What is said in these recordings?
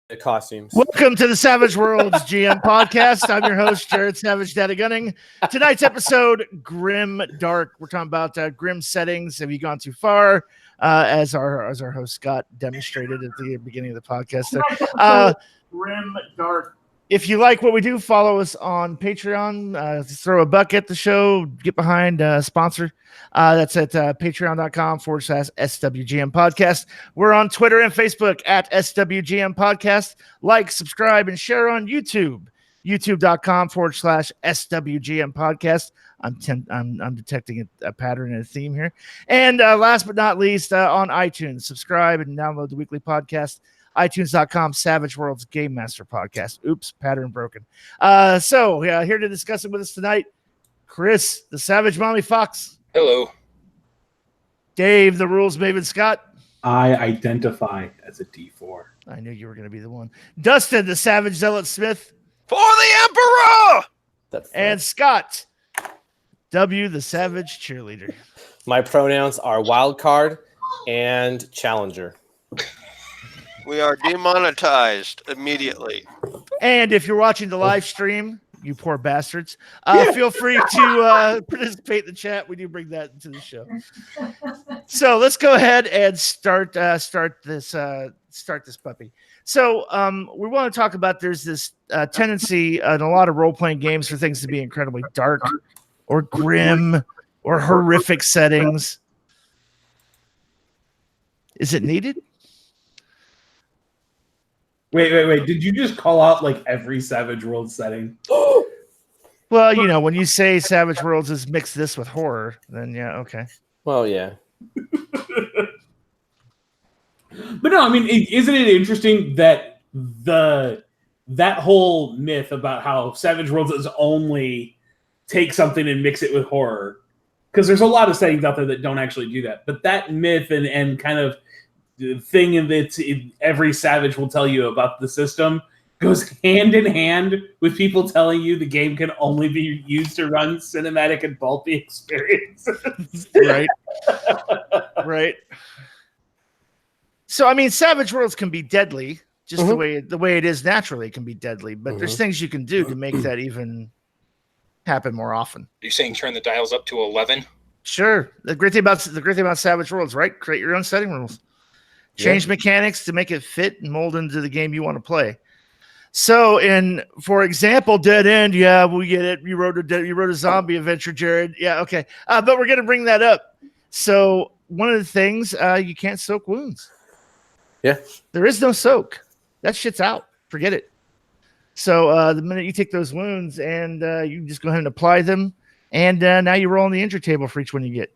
The costumes. Welcome to the Savage Worlds GM podcast. I'm your host, Jared Savage Daddy Gunning. Tonight's episode, Grim Dark. We're talking about grim settings. Have you gone too far? As our host Scott demonstrated at the beginning of the podcast there. Grim Dark. If you like what we do, follow us on Patreon. Throw a buck at the show. Get behind sponsor. That's at patreon.com/SWGM podcast. We're on Twitter and Facebook at SWGM podcast. Like, subscribe, and share on YouTube. YouTube.com/SWGM podcast. I'm detecting a pattern and a theme here. And last but not least, on iTunes, subscribe and download the weekly podcast. iTunes.com Savage Worlds Game Master Podcast. Oops, pattern broken. So here to discuss it with us tonight, Chris, the Savage Mommy Fox. Hello. Dave, the Rules Maven Scott. I identify as a D4. I knew you were going to be the one. Dustin, the Savage Zealot Smith. For the Emperor! And Scott, W, the Savage Cheerleader. My pronouns are wildcard and challenger. We are demonetized immediately. And if you're watching the live stream, you poor bastards, feel free to participate in the chat. We do bring that into the show. So let's go ahead and start this puppy. So we want to talk about there's this tendency in a lot of role-playing games for things to be incredibly dark or grim or horrific settings. Is it needed? Wait. Did you just call out like every Savage World setting? Well, you know, when you say Savage Worlds is mix this with horror, then yeah, okay. Well, yeah. But no, I mean, isn't it interesting that that whole myth about how Savage Worlds is only take something and mix it with horror? Because there's a lot of settings out there that don't actually do that. But that myth and kind of the thing that every Savage will tell you about the system goes hand in hand with people telling you the game can only be used to run cinematic and bulky experiences. Right. So, I mean, Savage Worlds can be deadly, just the way it is naturally can be deadly. But there's things you can do to make that even happen more often. Are you saying turn the dials up to 11? Sure. The great thing about Savage Worlds, right? Create your own setting rules. Change mechanics to make it fit and mold into the game you want to play. So, for example, Dead End, yeah, we get it. You wrote a zombie adventure, Jared. Yeah, okay. But we're going to bring that up. So, one of the things, you can't soak wounds. Yeah. There is no soak. That shit's out. Forget it. So, the minute you take those wounds and you just go ahead and apply them, and now you roll on the injury table for each one you get.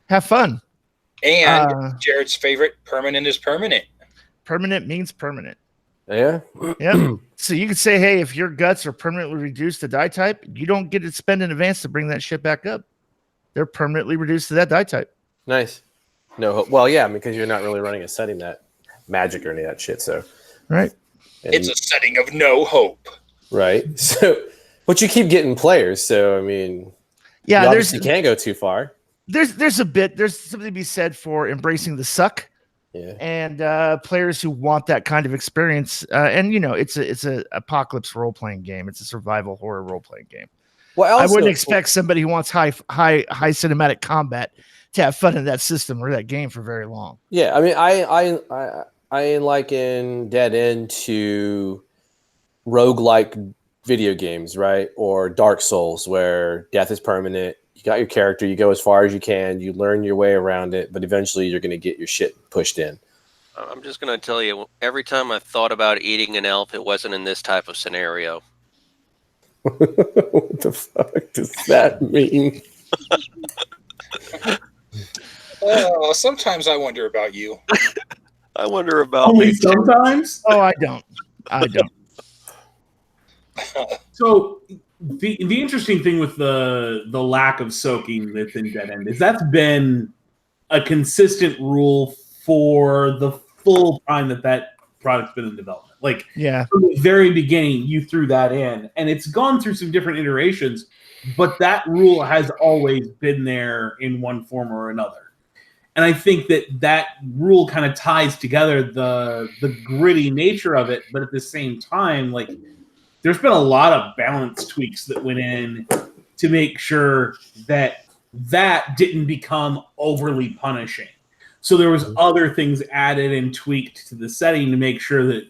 Have fun. And Jared's favorite, permanent is permanent. Permanent means permanent. Yeah. Yeah. So you could say, hey, if your guts are permanently reduced to die type, you don't get to spend in advance to bring that shit back up. They're permanently reduced to that die type. Nice. No, well, yeah, because you're not really running a setting that magic or any of that shit. So, right. It's a setting of no hope. Right. So, but you keep getting players. So, I mean, yeah, you can't go too far. There's something to be said for embracing the suck. Yeah. And players who want that kind of experience, and you know, it's a apocalypse role playing game. It's a survival horror role playing game. Well, I wouldn't expect somebody who wants high cinematic combat to have fun in that system or that game for very long. Yeah, I mean, I liken Dead End to roguelike video games, right? Or Dark Souls, where death is permanent. You got your character, you go as far as you can, you learn your way around it, but eventually you're going to get your shit pushed in. I'm just going to tell you, every time I thought about eating an elf, it wasn't in this type of scenario. What the fuck does that mean? Sometimes I wonder about you. I wonder about Only sometimes? Oh, I don't. So the interesting thing with the lack of soaking that's in Dead End is that's been a consistent rule for the full time that product's been in development. Like, from the very beginning, you threw that in, and it's gone through some different iterations, but that rule has always been there in one form or another. And I think that rule kind of ties together the gritty nature of it, but at the same time, like there's been a lot of balance tweaks that went in to make sure that didn't become overly punishing. So there was other things added and tweaked to the setting to make sure that,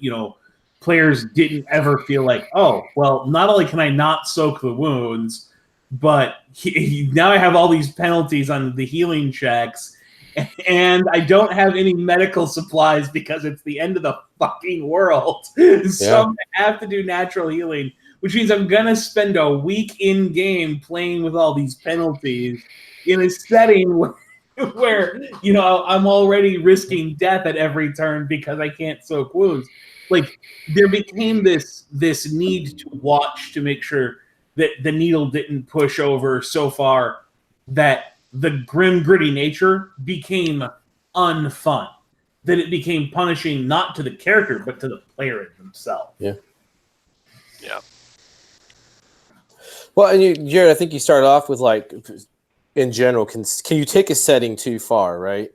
players didn't ever feel like, oh, well, not only can I not soak the wounds, but now I have all these penalties on the healing checks, and I don't have any medical supplies because it's the end of the fucking world. So I'm going to have to do natural healing, which means I'm going to spend a week in game playing with all these penalties in a setting where I'm already risking death at every turn because I can't soak wounds. Like there became this need to watch to make sure that the needle didn't push over so far that the grim, gritty nature became unfun. That it became punishing not to the character but to the player himself. Yeah. Yeah. Well, and Jared, I think you started off with like, in general, can you take a setting too far, right?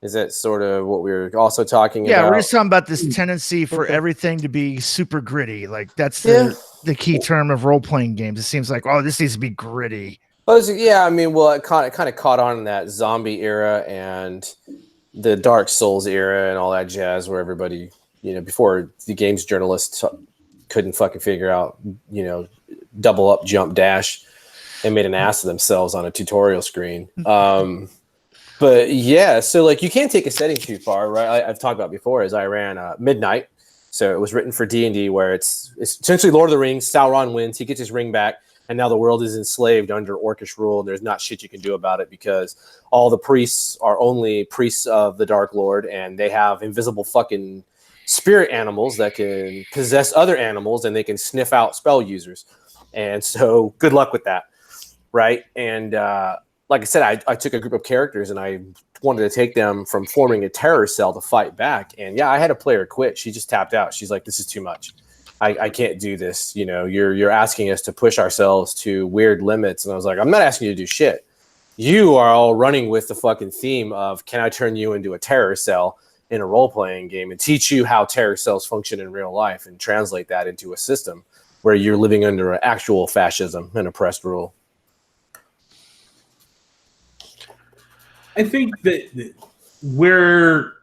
Is that sort of what we were also talking about? Yeah, we're just talking about this tendency for everything to be super gritty. Like that's the key term of role-playing games. It seems like, oh, this needs to be gritty. Well, it kind of caught on in that zombie era and the Dark Souls era and all that jazz, where everybody, before the games journalists couldn't fucking figure out, double up, jump, dash, and made an ass of themselves on a tutorial screen. But yeah, so like you can't take a setting too far, right? I've talked about before as I ran Midnight. So it was written for D&D, where it's essentially Lord of the Rings. Sauron wins, he gets his ring back, and now the world is enslaved under Orcish rule, and there's not shit you can do about it because all the priests are only priests of the Dark Lord, and they have invisible fucking spirit animals that can possess other animals, and they can sniff out spell users. And so good luck with that, right? And like I said, I took a group of characters and I wanted to take them from forming a terror cell to fight back. And yeah, I had a player quit. She just tapped out. She's like, this is too much. I can't do this. You're asking us to push ourselves to weird limits. And I was like, I'm not asking you to do shit. You are all running with the fucking theme of, can I turn you into a terror cell in a role-playing game and teach you how terror cells function in real life and translate that into a system where you're living under an actual fascism and oppressed rule. I think that where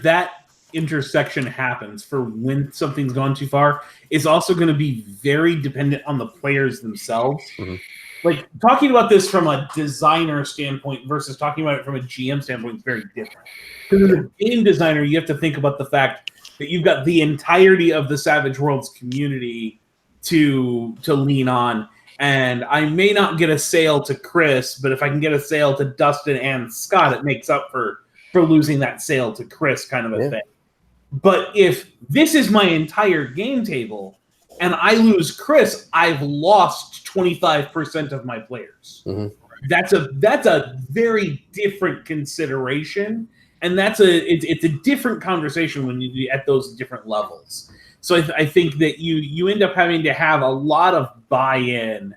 that intersection happens for when something's gone too far is also going to be very dependent on the players themselves. Mm-hmm. Like talking about this from a designer standpoint versus talking about it from a GM standpoint is very different. Because as a game designer, you have to think about the fact that you've got the entirety of the Savage Worlds community to lean on. And I may not get a sale to Chris, but if I can get a sale to Dustin and Scott, it makes up for losing that sale to Chris kind of a thing. But if this is my entire game table and I lose Chris, I've lost 25% of my players. Mm-hmm. That's a very different consideration. And it's a different conversation when you at those different levels. So I think that you end up having to have a lot of buy-in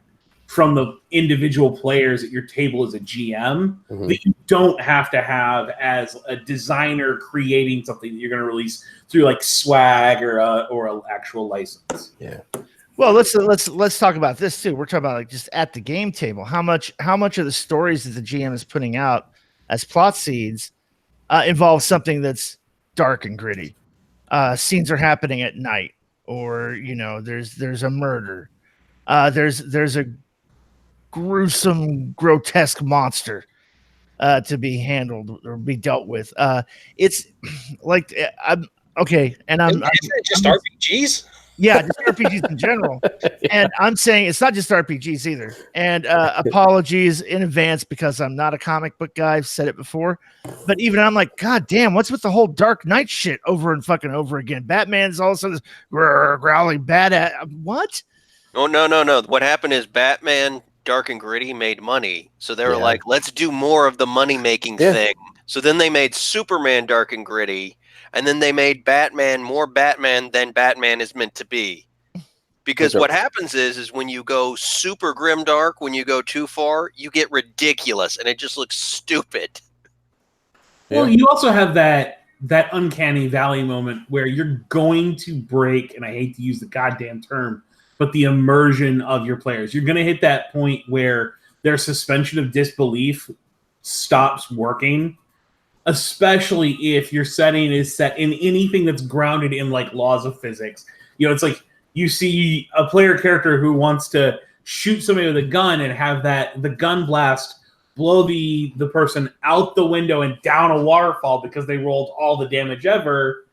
from the individual players at your table as a GM that you don't have to have as a designer creating something that you're going to release through like swag or an actual license. Yeah. Well, let's talk about this too. We're talking about like just at the game table. How much of the stories that the GM is putting out as plot seeds involve something that's dark and gritty. Scenes are happening at night, or there's a murder. There's a gruesome, grotesque monster to be handled or be dealt with. It's like I'm okay, and isn't it just RPGs? Yeah, just RPGs in general. And I'm saying it's not just RPGs either. And apologies in advance because I'm not a comic book guy. I've said it before. But even I'm like, God damn, what's with the whole Dark Knight shit over and fucking over again? Batman's also this growling bad at what? Oh, no. What happened is Batman Dark and Gritty made money. So they were like, let's do more of the money-making thing. So then they made Superman Dark and Gritty. And then they made Batman more Batman than Batman is meant to be. Because what happens is when you go super grimdark, when you go too far, you get ridiculous, and it just looks stupid. Well, you also have that uncanny valley moment where you're going to break, and I hate to use the goddamn term, but the immersion of your players. You're going to hit that point where their suspension of disbelief stops working, especially if your setting is set in anything that's grounded in like laws of physics. It's like you see a player character who wants to shoot somebody with a gun and have the gun blast blow the person out the window and down a waterfall because they rolled all the damage ever.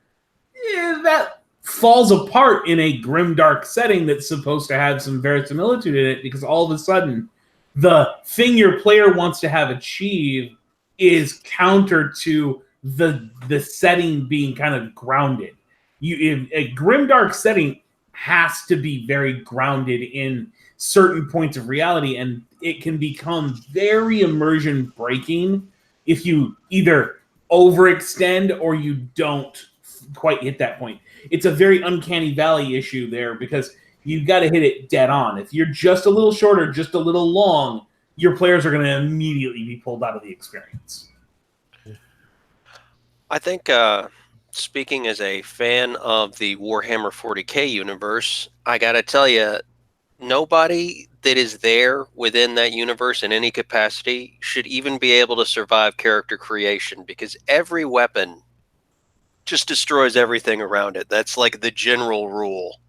That falls apart in a grimdark setting that's supposed to have some verisimilitude in it, because all of a sudden the thing your player wants to have achieve is counter to the setting being kind of grounded. In a grimdark setting has to be very grounded in certain points of reality, and it can become very immersion breaking if you either overextend or you don't quite hit that point. It's a very uncanny valley issue there, because you've got to hit it dead on. If you're just a little shorter, just a little long, your players are going to immediately be pulled out of the experience. I think, speaking as a fan of the Warhammer 40K universe, I got to tell you, nobody that is there within that universe in any capacity should even be able to survive character creation, because every weapon just destroys everything around it. That's like the general rule.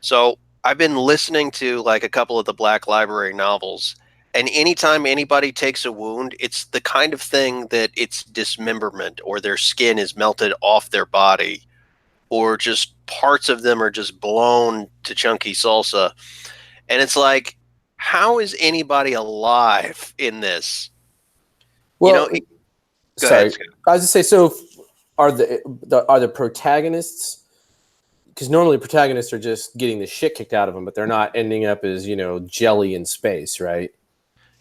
So I've been listening to like a couple of the Black Library novels, and anytime anybody takes a wound, it's the kind of thing that it's dismemberment, or their skin is melted off their body, or just parts of them are just blown to chunky salsa. And it's like, how is anybody alive in this? Well, go ahead. I was just say, so are the protagonists? Because normally protagonists are just getting the shit kicked out of them, but they're not ending up as jelly in space, right?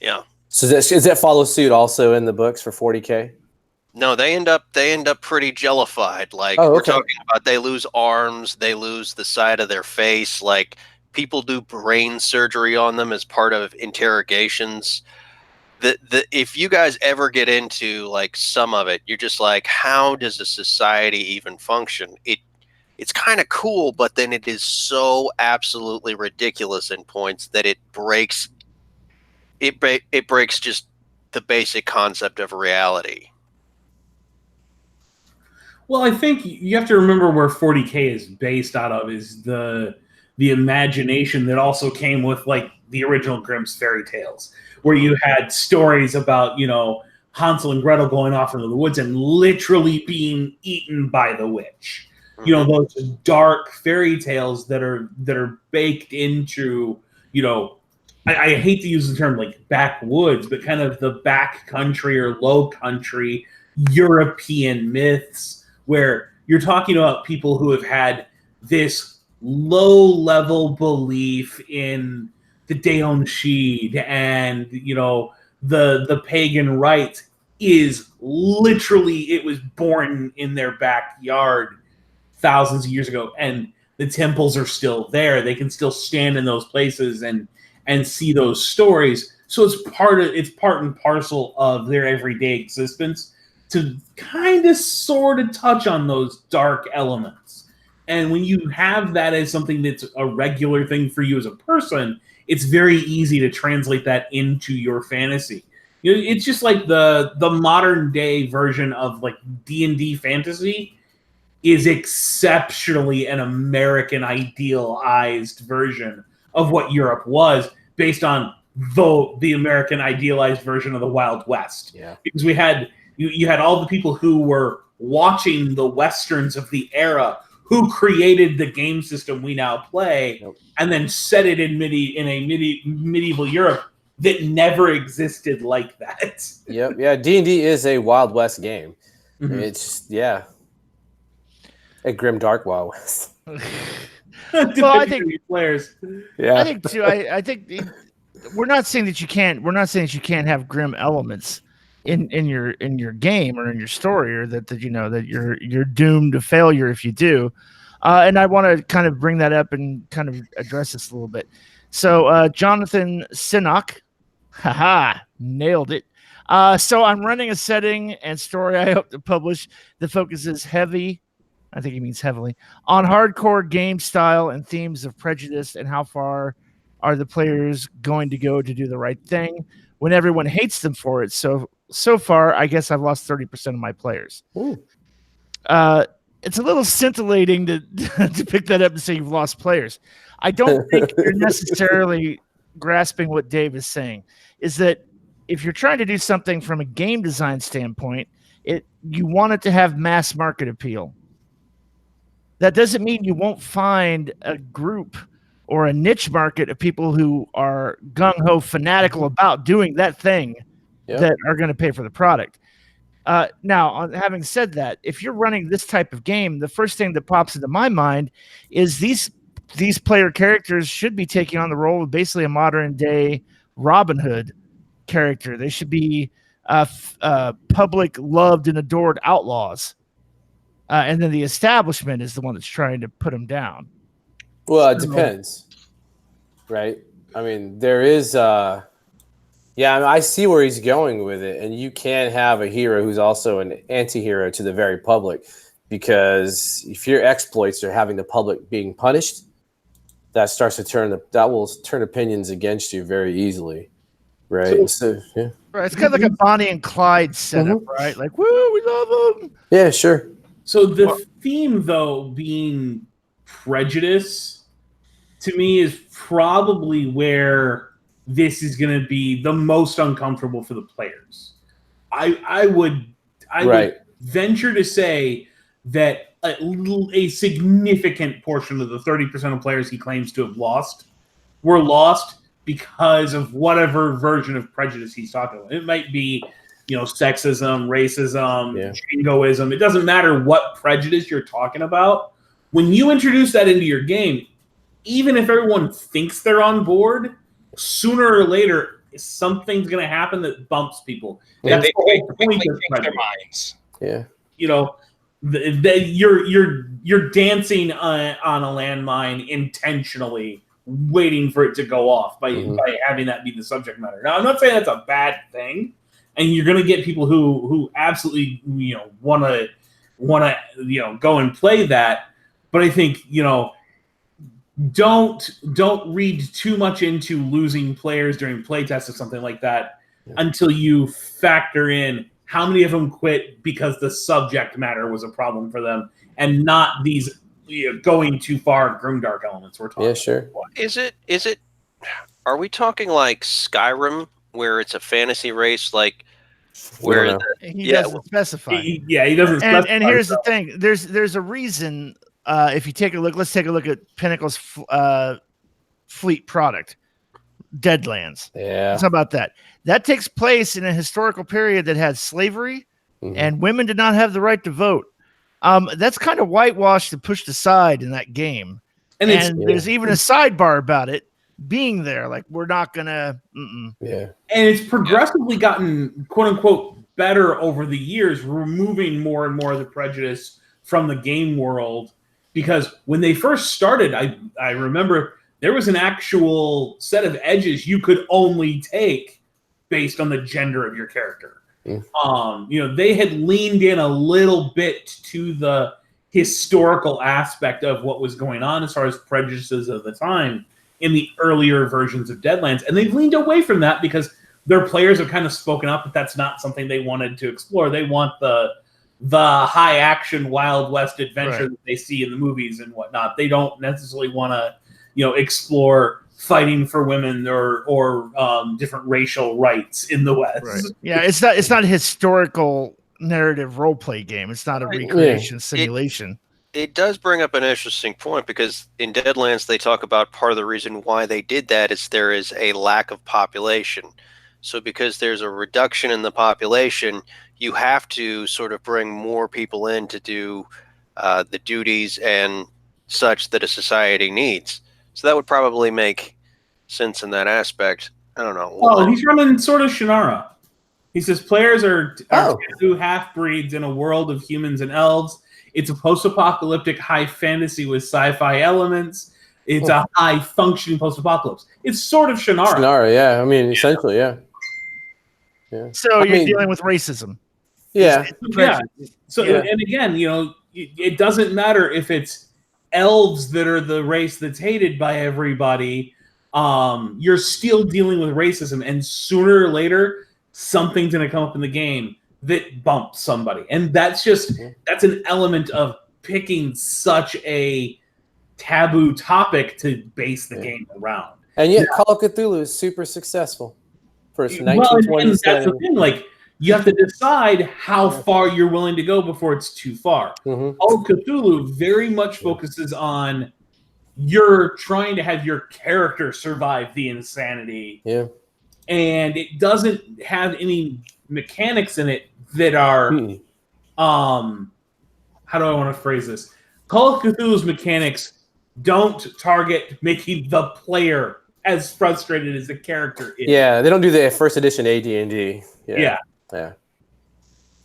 Yeah. So does that follow suit also in the books for 40K? No, they end up pretty jellified. Like, okay. We're talking about, they lose arms, they lose the side of their face. Like, people do brain surgery on them as part of interrogations. If you guys ever get into like some of it, you're just like, how does a society even function? It's kind of cool, but then it is so absolutely ridiculous in points that it breaks just the basic concept of reality. Well, I think you have to remember where 40K is based out of is the imagination that also came with like the original Grimm's fairy tales, where you had stories about, Hansel and Gretel going off into the woods and literally being eaten by the witch. Mm-hmm. Those dark fairy tales that are baked into, I hate to use the term like backwoods, but kind of the back country or low country European myths, where you're talking about people who have had this low-level belief in the Daeonshid and, the pagan rites is literally, it was born in their backyard thousands of years ago, and the temples are still there. They can still stand in those places and see those stories. So it's part and parcel of their everyday existence to kind of sort of touch on those dark elements. And when you have that as something that's a regular thing for you as a person, it's very easy to translate that into your fantasy. It's just like the modern day version of like D&D fantasy is exceptionally an American idealized version of what Europe was, based on the American idealized version of the Wild West. Yeah. Because we had you had all the people who were watching the westerns of the era, who created the game system we now play, and then set it in medieval Europe that never existed like that. Yep. Yeah. D&D is a Wild West game. Mm-hmm. It's a grim dark Wild West. Well, I think players. Yeah. I think too. I think we're not saying that you can't. We're not saying that you can't have grim elements in your game or in your story, or that that you're doomed to failure if you do. And I want to kind of bring that up and kind of address this a little bit. So Jonathan Sinnock, nailed it. So I'm running a setting and story I hope to publish that focuses heavy, I think he means heavily, on hardcore game style and themes of prejudice and how far are the players going to go to do the right thing when everyone hates them for it. So far, I guess I've lost 30% of my players. It's a little scintillating to to pick that up and say you've lost players. I don't think you're necessarily grasping what Dave is saying. Is that if you're trying to do something from a game design standpoint, you want it to have mass market appeal. That doesn't mean you won't find a group or a niche market of people who are gung-ho fanatical about doing that thing that are going to pay for the product. Now, having said that, if you're running this type of game, the first thing that pops into my mind is these player characters should be taking on the role of basically a modern-day Robin Hood character. They should be public, loved, and adored outlaws. And then the establishment is the one that's trying to put them down. Well, it depends, right? I mean, there is, I see where he's going with it, and you can have a hero who's also an anti-hero to the very public, because if your exploits are having the public being punished, that will turn opinions against you very easily, right? Right, it's kind of like a Bonnie and Clyde setup, right? Like, woo, we love them. Yeah, sure. So the theme, though, being prejudice, to me, is probably where this is going to be the most uncomfortable for the players. I would venture to say that a significant portion of the 30% of players he claims to have lost were lost because of whatever version of prejudice he's talking about. It might be, sexism, racism, jingoism. It doesn't matter what prejudice you're talking about. When you introduce that into your game, even if everyone thinks they're on board, sooner or later, something's going to happen that bumps people. Yeah, they quickly change their minds. Yeah. You're dancing on a landmine intentionally, waiting for it to go off by having that be the subject matter. Now, I'm not saying that's a bad thing, and you're going to get people who absolutely want to go and play that, but I think don't read too much into losing players during playtests or something like that until you factor in how many of them quit because the subject matter was a problem for them, and not these going too far grimdark elements we're talking. Yeah, sure. About. Is it? Are we talking like Skyrim, where it's a fantasy race, like where he doesn't specify? He doesn't. Specify and here's the thing: there's a reason. If you take a look, let's take a look at Pinnacle's fleet product, Deadlands. Yeah. How about that? That takes place in a historical period that had slavery, and women did not have the right to vote. That's kind of whitewashed and pushed aside in that game. And there's even a sidebar about it being there. Like, we're not going to. Yeah. And it's progressively gotten, quote unquote, better over the years, removing more and more of the prejudice from the game world. Because when they first started, I remember there was an actual set of edges you could only take based on the gender of your character. They had leaned in a little bit to the historical aspect of what was going on as far as prejudices of the time in the earlier versions of Deadlands. And they've leaned away from that because their players have kind of spoken up that that's not something they wanted to explore. They want the high action Wild West adventure that they see in the movies and whatnot. They don't necessarily want to, explore fighting for women or different racial rights in the West. Right. Yeah, it's not a historical narrative role play game. It's not a recreation simulation. It does bring up an interesting point, because in Deadlands they talk about part of the reason why they did that is there is a lack of population. So because there's a reduction in the population, you have to sort of bring more people in to do the duties and such that a society needs. So that would probably make sense in that aspect. I don't know. Oh, he's running sort of Shannara. He says players are two half-breeds in a world of humans and elves. It's a post-apocalyptic high fantasy with sci-fi elements. It's a high-functioning post-apocalypse. It's sort of Shannara. Shannara, yeah. I mean, essentially, yeah. Yeah. So you're dealing with racism. Yeah. Yeah. So and again, it doesn't matter if it's elves that are the race that's hated by everybody. You're still dealing with racism, and sooner or later, something's going to come up in the game that bumps somebody, and that's an element of picking such a taboo topic to base the game around. And yet, Call of Cthulhu is super successful for its 1920s. Well, and that's the thing. Like, you have to decide how far you're willing to go before it's too far. Mm-hmm. Call of Cthulhu very much focuses on you're trying to have your character survive the insanity. Yeah. And it doesn't have any mechanics in it that are how do I want to phrase this? Call of Cthulhu's mechanics don't target making the player as frustrated as the character is. Yeah, they don't do the first edition AD&D. Yeah.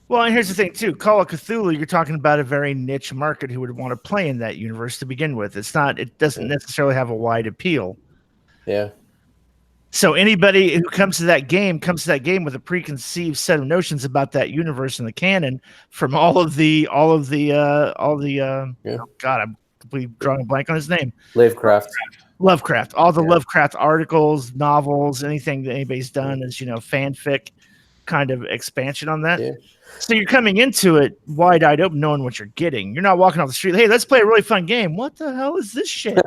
Well, and here's the thing too. Call of Cthulhu, you're talking about a very niche market who would want to play in that universe to begin with. It doesn't necessarily have a wide appeal. Yeah. So anybody who comes to that game with a preconceived set of notions about that universe and the canon from all of the oh God, I'm completely drawing a blank on his name. Lovecraft. All the Lovecraft articles, novels, anything that anybody's done is, fanfic kind of expansion on that. Yeah. So you're coming into it wide-eyed open, knowing what you're getting. You're not walking off the street, hey, let's play a really fun game. What the hell is this shit?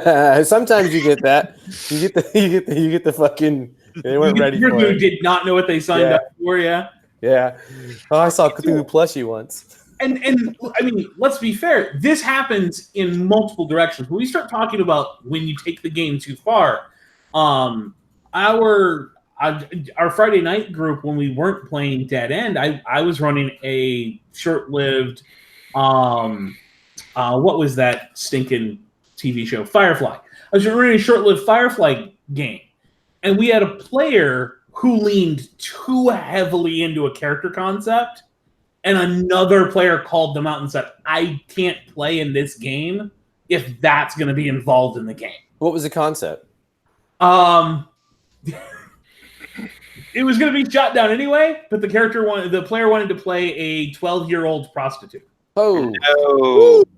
Sometimes you get that. You get the fucking. They weren't ready for it. You did not know what they signed up for. Yeah. Oh, I saw Cthulhu plushie once. And I mean, let's be fair. This happens in multiple directions. When we start talking about when you take the game too far, our Friday night group, when we weren't playing Dead End, I was running a short-lived, what was that stinking TV show? Firefly. I was running a short-lived Firefly game, and we had a player who leaned too heavily into a character concept, and another player called them out and said, I can't play in this game if that's going to be involved in the game. What was the concept? It was going to be shot down anyway, but the player wanted to play a 12-year-old prostitute. Oh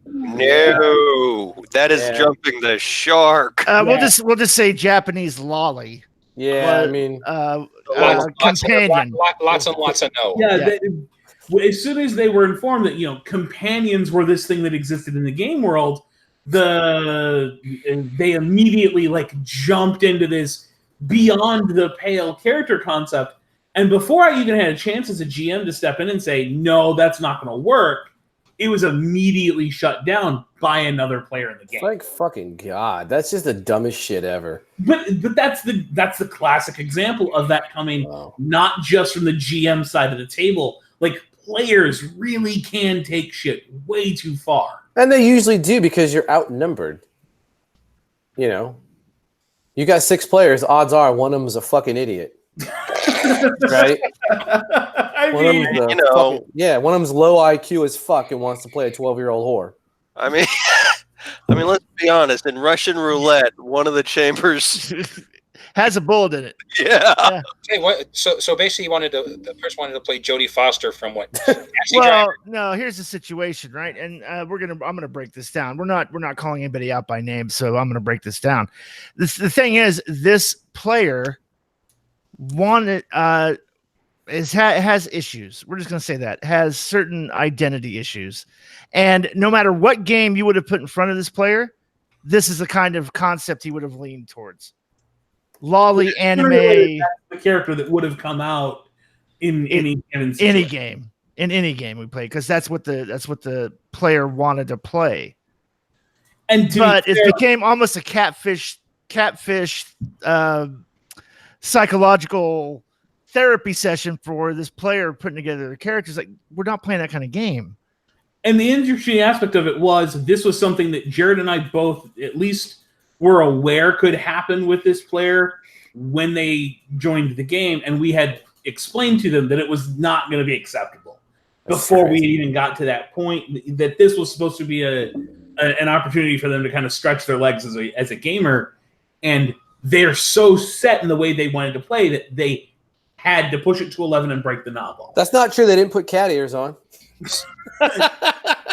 no! That is jumping the shark. We'll just say Japanese lolly. Yeah, I mean, companion. Lots and lots of no. Yeah. As soon as they were informed that companions were this thing that existed in the game world, they immediately jumped into this beyond the pale character concept. And before I even had a chance as a GM to step in and say, no, that's not going to work, it was immediately shut down by another player in the game. Like fucking God, that's just the dumbest shit ever. But that's the classic example of that coming not just from the GM side of the table. Like, players really can take shit way too far. And they usually do because you're outnumbered. You got 6 players, odds are one of them is a fucking idiot. Right? One of them's low IQ as fuck and wants to play a 12-year-old whore. I mean, let's be honest. In Russian roulette, one of the chambers has a bullet in it. Yeah. Hey, what? So basically, the person wanted to play Jodie Foster from what? No. Here's the situation, right? And I'm gonna break this down. We're not calling anybody out by name, so I'm gonna break this down. The thing is, this player has issues. We're just gonna say that has certain identity issues, and no matter what game you would have put in front of this player, this is the kind of concept he would have leaned towards. Lolly anime, the character that would have come out in any game we play, because that's what the player wanted to play. But it became almost a catfish psychological therapy session for this player putting together the characters. Like, we're not playing that kind of game. And the interesting aspect of it was this was something that Jared and I both at least were aware could happen with this player when they joined the game, and we had explained to them that it was not going to be acceptable before we even got to that point, that this was supposed to be an opportunity for them to kind of stretch their legs as a gamer, and they're so set in the way they wanted to play that they had to push it to 11 and break the knob off. That's not true. They didn't put cat ears on.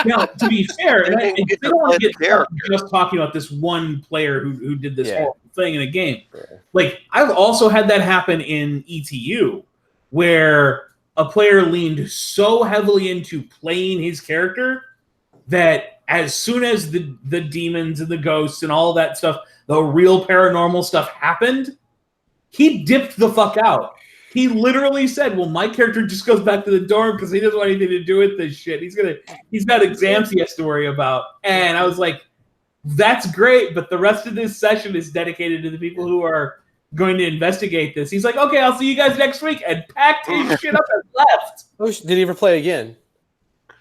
Now, to be fair, They didn't get they to don't want play to the get character. just talking about this one player who did this Yeah. horrible thing in a game. Yeah. Like, I've also had that happen in ETU, where a player leaned so heavily into playing his character that as soon as the demons and the ghosts and all that stuff, the real paranormal stuff happened, he dipped the fuck out. He literally said, well, my character just goes back to the dorm because he doesn't want anything to do with this shit. He's got exams he has to worry about. And I was like, that's great, but the rest of this session is dedicated to the people who are going to investigate this. He's like, okay, I'll see you guys next week, and packed his shit up and left. Oh, did he ever play again?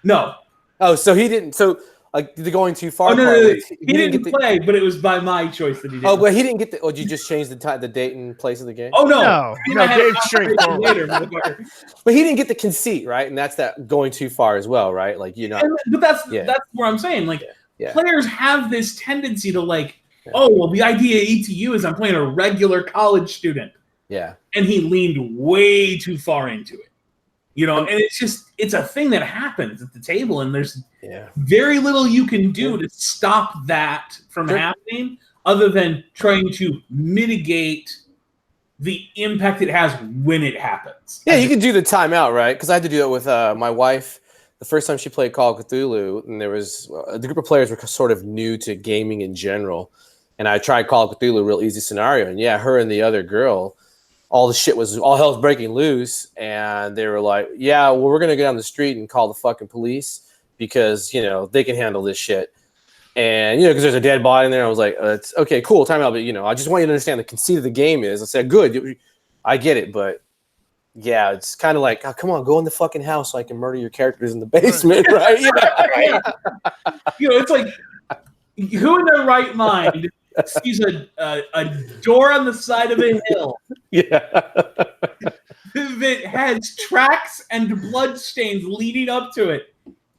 No. Oh, so he didn't. So like the going too far. Oh, no, part no, was he didn't play, but it was by my choice that he did. Oh, but he didn't get the. Oh, did you just change the date and place of the game? Oh, no. No, Dave's straightforward. Later, motherfucker. But he didn't get the conceit, right? And that's that going too far as well, right? Like, you know. But that's where I'm saying. Like, Yeah. players have this tendency to like, oh, well, the idea of ETU is I'm playing a regular college student. Yeah. And he leaned way too far into it. You know, and it's a thing that happens at the table, and there's very little you can do to stop that from happening other than trying to mitigate the impact it has when it happens. Yeah, you can do the timeout, right? Because I had to do it with my wife. The first time she played Call of Cthulhu, and there was the group of players were sort of new to gaming in general. And I tried Call of Cthulhu, real easy scenario. And yeah, her and the other girl, all hell's breaking loose. And they were like, yeah, well, we're going to go down the street and call the fucking police because, you know, they can handle this shit. And, you know, because there's a dead body in there. I was like, it's okay, cool, timeout. But, you know, I just want you to understand the conceit of the game is. I said, good, I get it. But yeah, it's kind of like, oh, come on, go in the fucking house so I can murder your characters in the basement, right? Right. You know, it's like, who in their right mind sees a door on the side of a hill that has tracks and blood stains leading up to it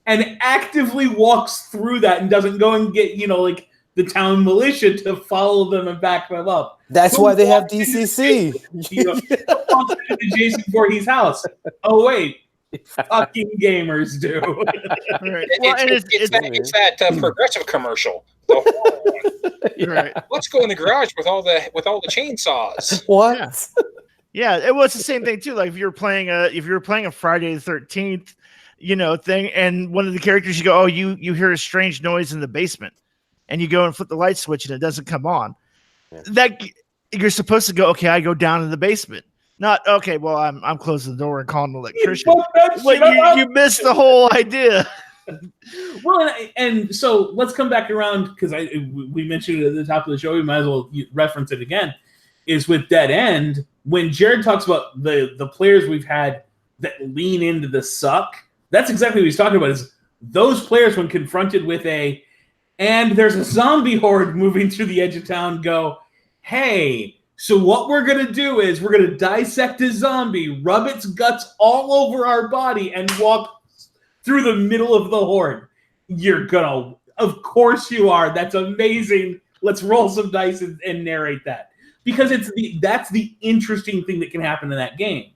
and actively walks through that and doesn't go and get, you know, like the town militia to follow them and back them up? That's why they have DCC. You know, walks into Jason Voorhees' house. Oh, wait. Fucking gamers do. Right. It's that progressive commercial. The horror one. Right. Let's go in the garage with all the chainsaws. What? Yeah, it was the same thing too. Like if you were playing a Friday the 13th, you know, thing, and one of the characters you go, oh, you hear a strange noise in the basement, and you go and flip the light switch and it doesn't come on. Yeah. That you're supposed to go, okay, I go down in the basement. Not okay. Well, I'm closing the door and calling the electrician. You missed the whole idea. Well, and so let's come back around because we mentioned it at the top of the show. We might as well reference it again. Is with Dead End when Jared talks about the players we've had that lean into the suck. That's exactly what he's talking about. Is those players when confronted with and there's a zombie horde moving through the edge of town, go, hey. So what we're going to do is we're going to dissect a zombie, rub its guts all over our body, and walk through the middle of the horde. You're going to, of course you are. That's amazing. Let's roll some dice and narrate that. Because that's the interesting thing that can happen in that game.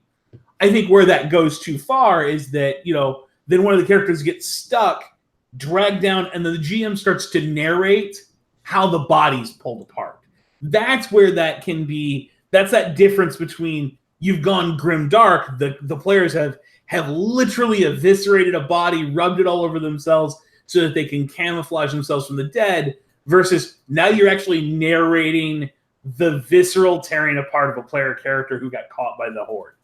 I think where that goes too far is that, you know, then one of the characters gets stuck, dragged down, and then the GM starts to narrate how the body's pulled apart. That's where that can be. That's that difference between you've gone grim dark. The players have literally eviscerated a body, rubbed it all over themselves so that they can camouflage themselves from the dead. Versus now you're actually narrating the visceral tearing apart of a player character who got caught by the horde.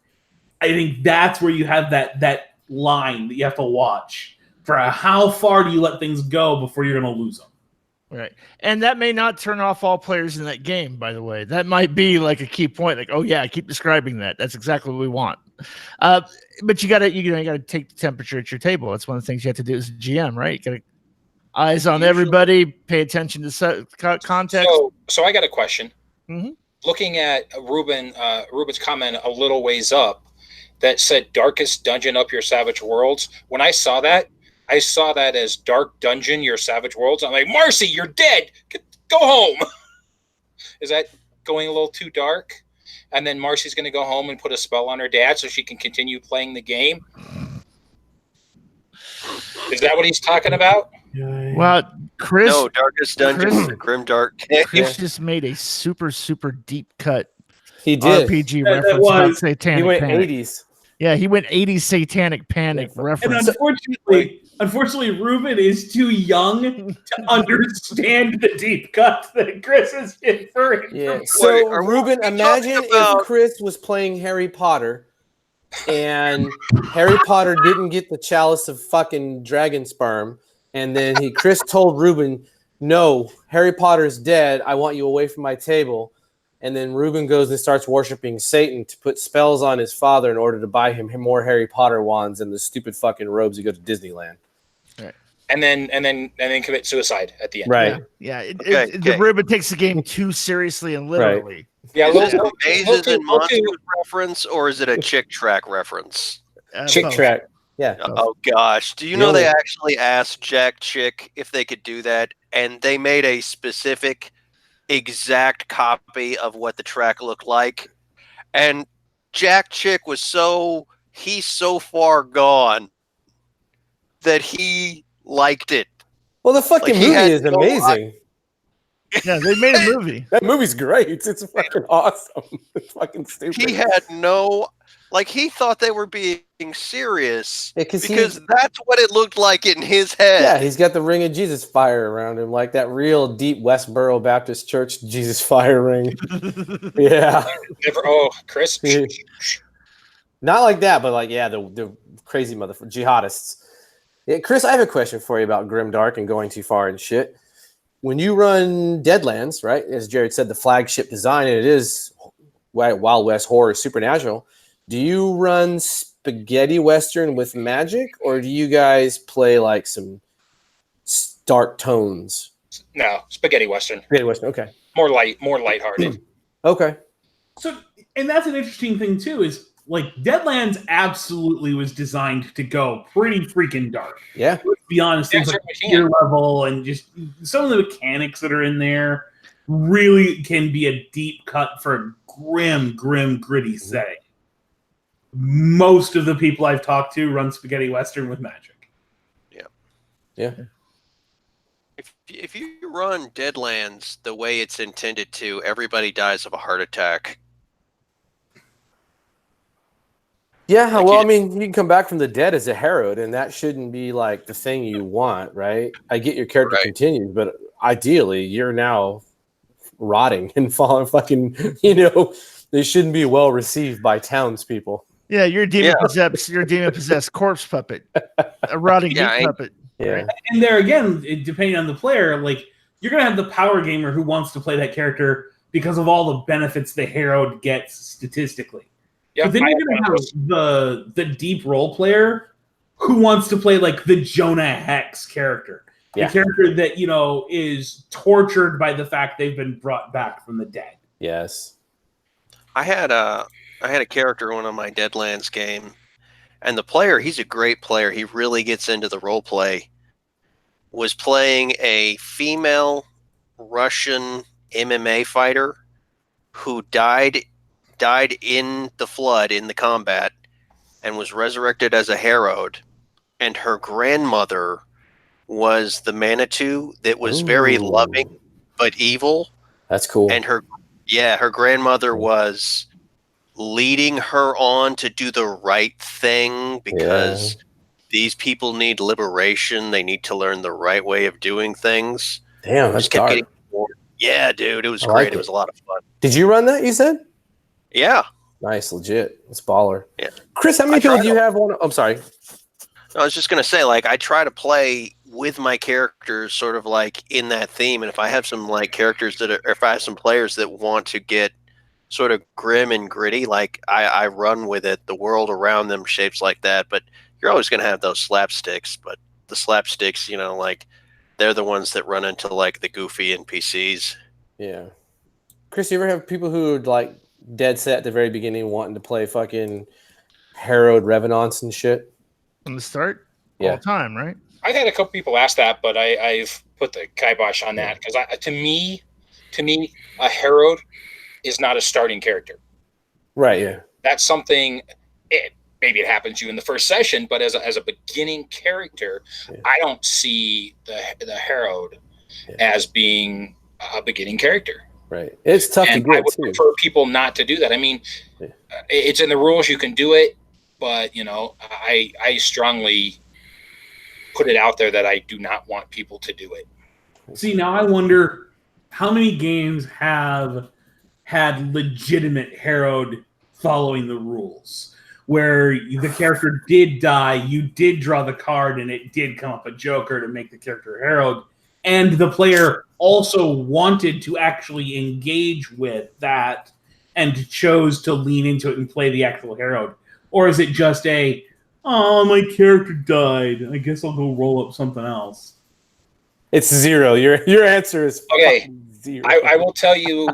I think that's where you have that line that you have to watch for how far do you let things go before you're going to lose them. Right. And that may not turn off all players in that game, by the way. That might be like a key point. Like, oh yeah, I keep describing that. That's exactly what we want. But you gotta take the temperature at your table. That's one of the things you have to do as a GM, right? You gotta eyes on everybody, pay attention to context. So I got a question. Mm-hmm. Looking at Ruben's comment a little ways up that said darkest dungeon up your savage worlds. When I saw that as Dark Dungeon, Your Savage Worlds. I'm like, Marcy, you're dead. Go home. Is that going a little too dark? and then Marcy's going to go home and put a spell on her dad so she can continue playing the game. Is that what he's talking about? Well, Chris. No, Darkest Dungeon is a grim dark. Chris just made a super deep cut. He did. RPG reference about Satanic He went Panic. 80s. Yeah, he went 80s Satanic Panic reference. And unfortunately, Ruben is too young to understand the deep cut that Chris is inferring. Yeah. So, Ruben, imagine if Chris was playing Harry Potter and Harry Potter didn't get the chalice of fucking dragon sperm, and then Chris told Ruben, "No, Harry Potter's dead. I want you away from my table." And then Ruben goes and starts worshiping Satan to put spells on his father in order to buy him more Harry Potter wands and the stupid fucking robes to go to Disneyland. Right. And then commit suicide at the end. Right. Yeah. The Ruben takes the game too seriously and literally. Right. Yeah. Is it a Mazes and Monsters reference, or is it a Chick Track reference? Chick Track. Yeah. Oh gosh. Do you know they actually asked Jack Chick if they could do that, and they made a specific exact copy of what the track looked like, and Jack Chick was so far gone that he liked it. Well, the fucking movie is amazing. Yeah, they made a movie. That movie's great. It's fucking awesome. It's fucking stupid. He had he thought they were being serious because that's what it looked like in his head. Yeah, he's got the ring of Jesus fire around him, like that real deep Westboro Baptist Church Jesus fire ring. Yeah. Chris. Not like that, but like, yeah, the crazy motherfucker jihadists. Yeah, Chris, I have a question for you about Grimdark and going too far and shit. When you run Deadlands, right, as Jared said, the flagship design, and it is Wild West horror supernatural, do you run spaghetti western with magic, or do you guys play like some dark tones? No, spaghetti western. Spaghetti western, okay. More lighthearted. Okay. So, and that's an interesting thing too, is like Deadlands absolutely was designed to go pretty freaking dark. Yeah. Let's be honest, things like gear level and just some of the mechanics that are in there really can be a deep cut for a grim, gritty setting. Most of the people I've talked to run spaghetti western with magic. Yeah. If you run Deadlands the way it's intended to, everybody dies of a heart attack. Yeah, well, I mean, you can come back from the dead as a Herod, and that shouldn't be like the thing you want, right? I get your character continues, but ideally, you're now rotting and falling fucking, they shouldn't be well received by townspeople. Yeah, you're a demon-possessed corpse puppet, a rotting meat puppet. Yeah. Right? And there again, depending on the player, like you're gonna have the power gamer who wants to play that character because of all the benefits the Herod gets statistically. But then you're gonna have the deep role player who wants to play like the Jonah Hex character. The character that, is tortured by the fact they've been brought back from the dead. Yes. I had a character in one of my Deadlands game, and the player, he's a great player. He really gets into the role play. Was playing a female Russian MMA fighter who died in the flood, in the combat, and was resurrected as a Herod. And her grandmother was the Manitou that was very loving but evil. That's cool. And her grandmother was leading her on to do the right thing because these people need liberation. They need to learn the right way of doing things. Damn, that's dark. Yeah, dude, it was great. It was a lot of fun. Did you run that, you said? Yeah. Nice, legit. It's baller. Yeah. Chris, how many people do you have on? I'm sorry. I was just going to say, like, I try to play with my characters sort of like in that theme. And if I have some like characters or if I have some players that want to get sort of grim and gritty, like I run with it. The world around them shapes like that, but you're always going to have those slapsticks. But the slapsticks, like they're the ones that run into like the goofy NPCs. Yeah. Chris, you ever have people who are like dead set at the very beginning wanting to play fucking Herod Revenants and shit? From the start? All the time, right? I've had a couple people ask that, but I've put the kibosh on that because to me, a Herod is not a starting character. Right. Yeah. That's something. Maybe it happens to you in the first session, but as a beginning character, I don't see the Herald as being a beginning character. Right. It's tough to And get I would too. prefer people not to do that. I mean, it's in the rules, you can do it, but I strongly put it out there that I do not want people to do it. See, now I wonder how many games have had legitimate Herald following the rules, where the character did die, you did draw the card, and it did come up a Joker to make the character Herald, and the player also wanted to actually engage with that and chose to lean into it and play the actual Herald? Or is it just oh, my character died, I guess I'll go roll up something else? It's zero. Your answer is okay. Zero. I will tell you.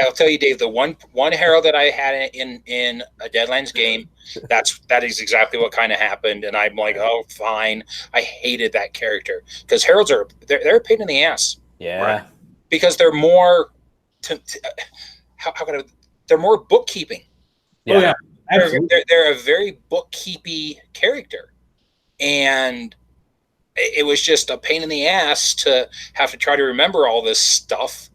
I'll tell you, Dave. The one Herald that I had in a Deadlands game, that is exactly what kind of happened, and I'm like, oh, fine. I hated that character because Heralds they're a pain in the ass. Yeah. Right? Because they're more. They're more bookkeeping. Yeah. Oh, yeah. Absolutely. They're a very bookkeepy character, and it was just a pain in the ass to have to try to remember all this stuff.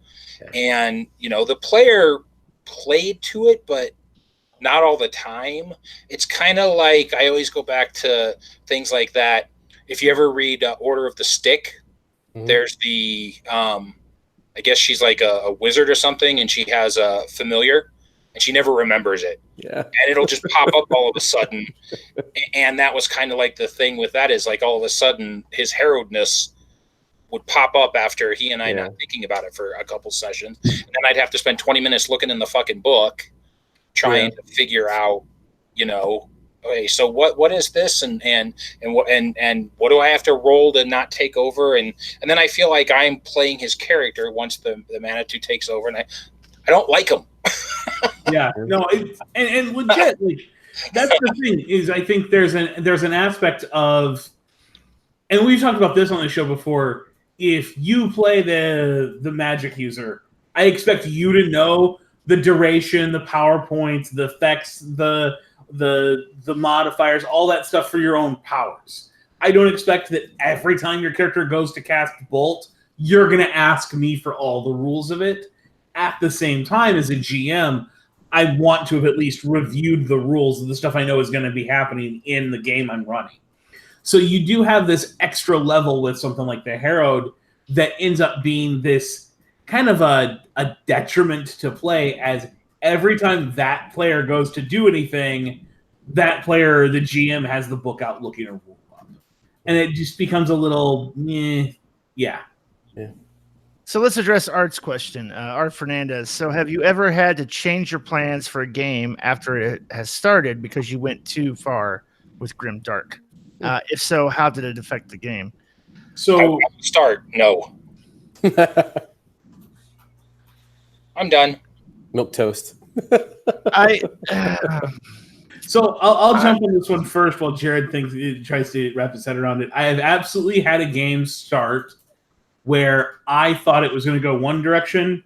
And, the player played to it, but not all the time. It's kind of like, I always go back to things like that. If you ever read Order of the Stick, there's the, I guess she's like a wizard or something, and she has a familiar, and she never remembers it. Yeah. And it'll just pop up all of a sudden. And that was kind of like the thing with that is like all of a sudden his heraldness would pop up after he and I not thinking about it for a couple sessions. And then I'd have to spend 20 minutes looking in the fucking book trying to figure out, okay, so what is this and what do I have to roll to not take over? And then I feel like I'm playing his character once the Manitou takes over, and I don't like him. Yeah, no, and legit, like that's the thing is I think there's an aspect of, and we've talked about this on the show before. If you play the magic user, I expect you to know the duration, the power points, the effects, the modifiers, all that stuff for your own powers. I don't expect that every time your character goes to cast Bolt, you're going to ask me for all the rules of it. At the same time, as a GM, I want to have at least reviewed the rules of the stuff I know is going to be happening in the game I'm running. So you do have this extra level with something like the Herald that ends up being this kind of a detriment to play, as every time that player goes to do anything, that player, the GM, has the book out looking a rule up. And it just becomes a little, yeah. So let's address Art's question. Art Fernandez. So have you ever had to change your plans for a game after it has started because you went too far with Grim Dark? If so, how did it affect the game? So start. No. I'm done. Milk toast. So I'll jump on this one first while Jared tries to wrap his head around it. I have absolutely had a game start where I thought it was going to go one direction,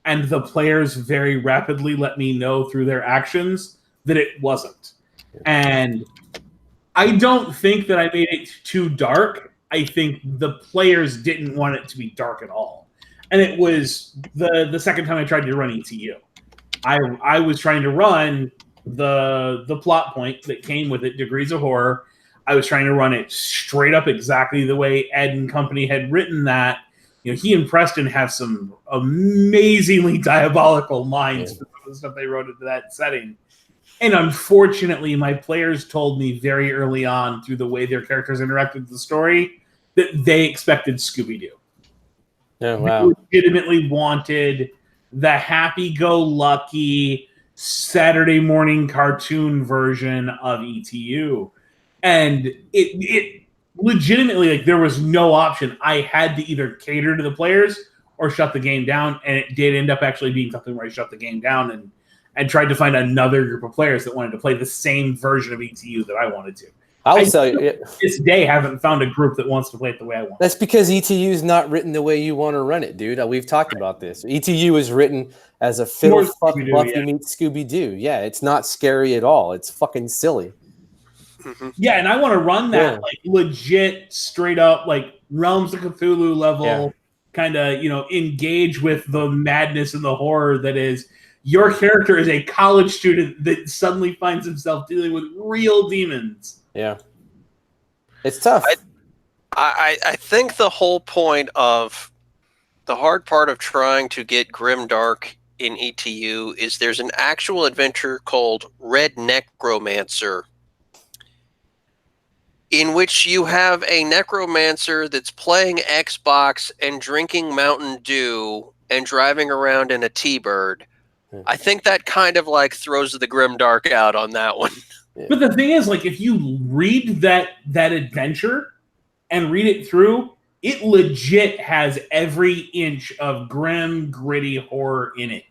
and the players very rapidly let me know through their actions that it wasn't. And I don't think that I made it too dark. I think the players didn't want it to be dark at all. And it was the second time I tried to run ETU. I was trying to run the plot point that came with it, Degrees of Horror. I was trying to run it straight up exactly the way Ed and company had written that. He and Preston have some amazingly diabolical minds for some of the stuff they wrote into that setting. And unfortunately, my players told me very early on through the way their characters interacted with the story that they expected Scooby-Doo. Oh, wow. They legitimately wanted the happy-go-lucky Saturday morning cartoon version of ETU. And it legitimately, like, there was no option. I had to either cater to the players or shut the game down, and it did end up actually being something where I shut the game down and tried to find another group of players that wanted to play the same version of ETU that I wanted to. I would tell you, this day haven't found a group that wants to play it the way I want. that's because ETU is not written the way you want to run it, dude. We've talked about this. ETU is written as a Phil fuck Buffy meets Scooby Doo. Yeah, it's not scary at all. It's fucking silly. Yeah, and I want to run that like legit, straight up, like Realms of Cthulhu level, kind of engage with the madness and the horror that is. Your character is a college student that suddenly finds himself dealing with real demons. Yeah. It's tough. I think the whole point of the hard part of trying to get Grimdark in ETU is there's an actual adventure called Red Necromancer, in which you have a necromancer that's playing Xbox and drinking Mountain Dew and driving around in a T-Bird. I think that kind of like throws the Grimdark out on that one. But the thing is, like, if you read that adventure and read it through, it legit has every inch of grim, gritty horror in it.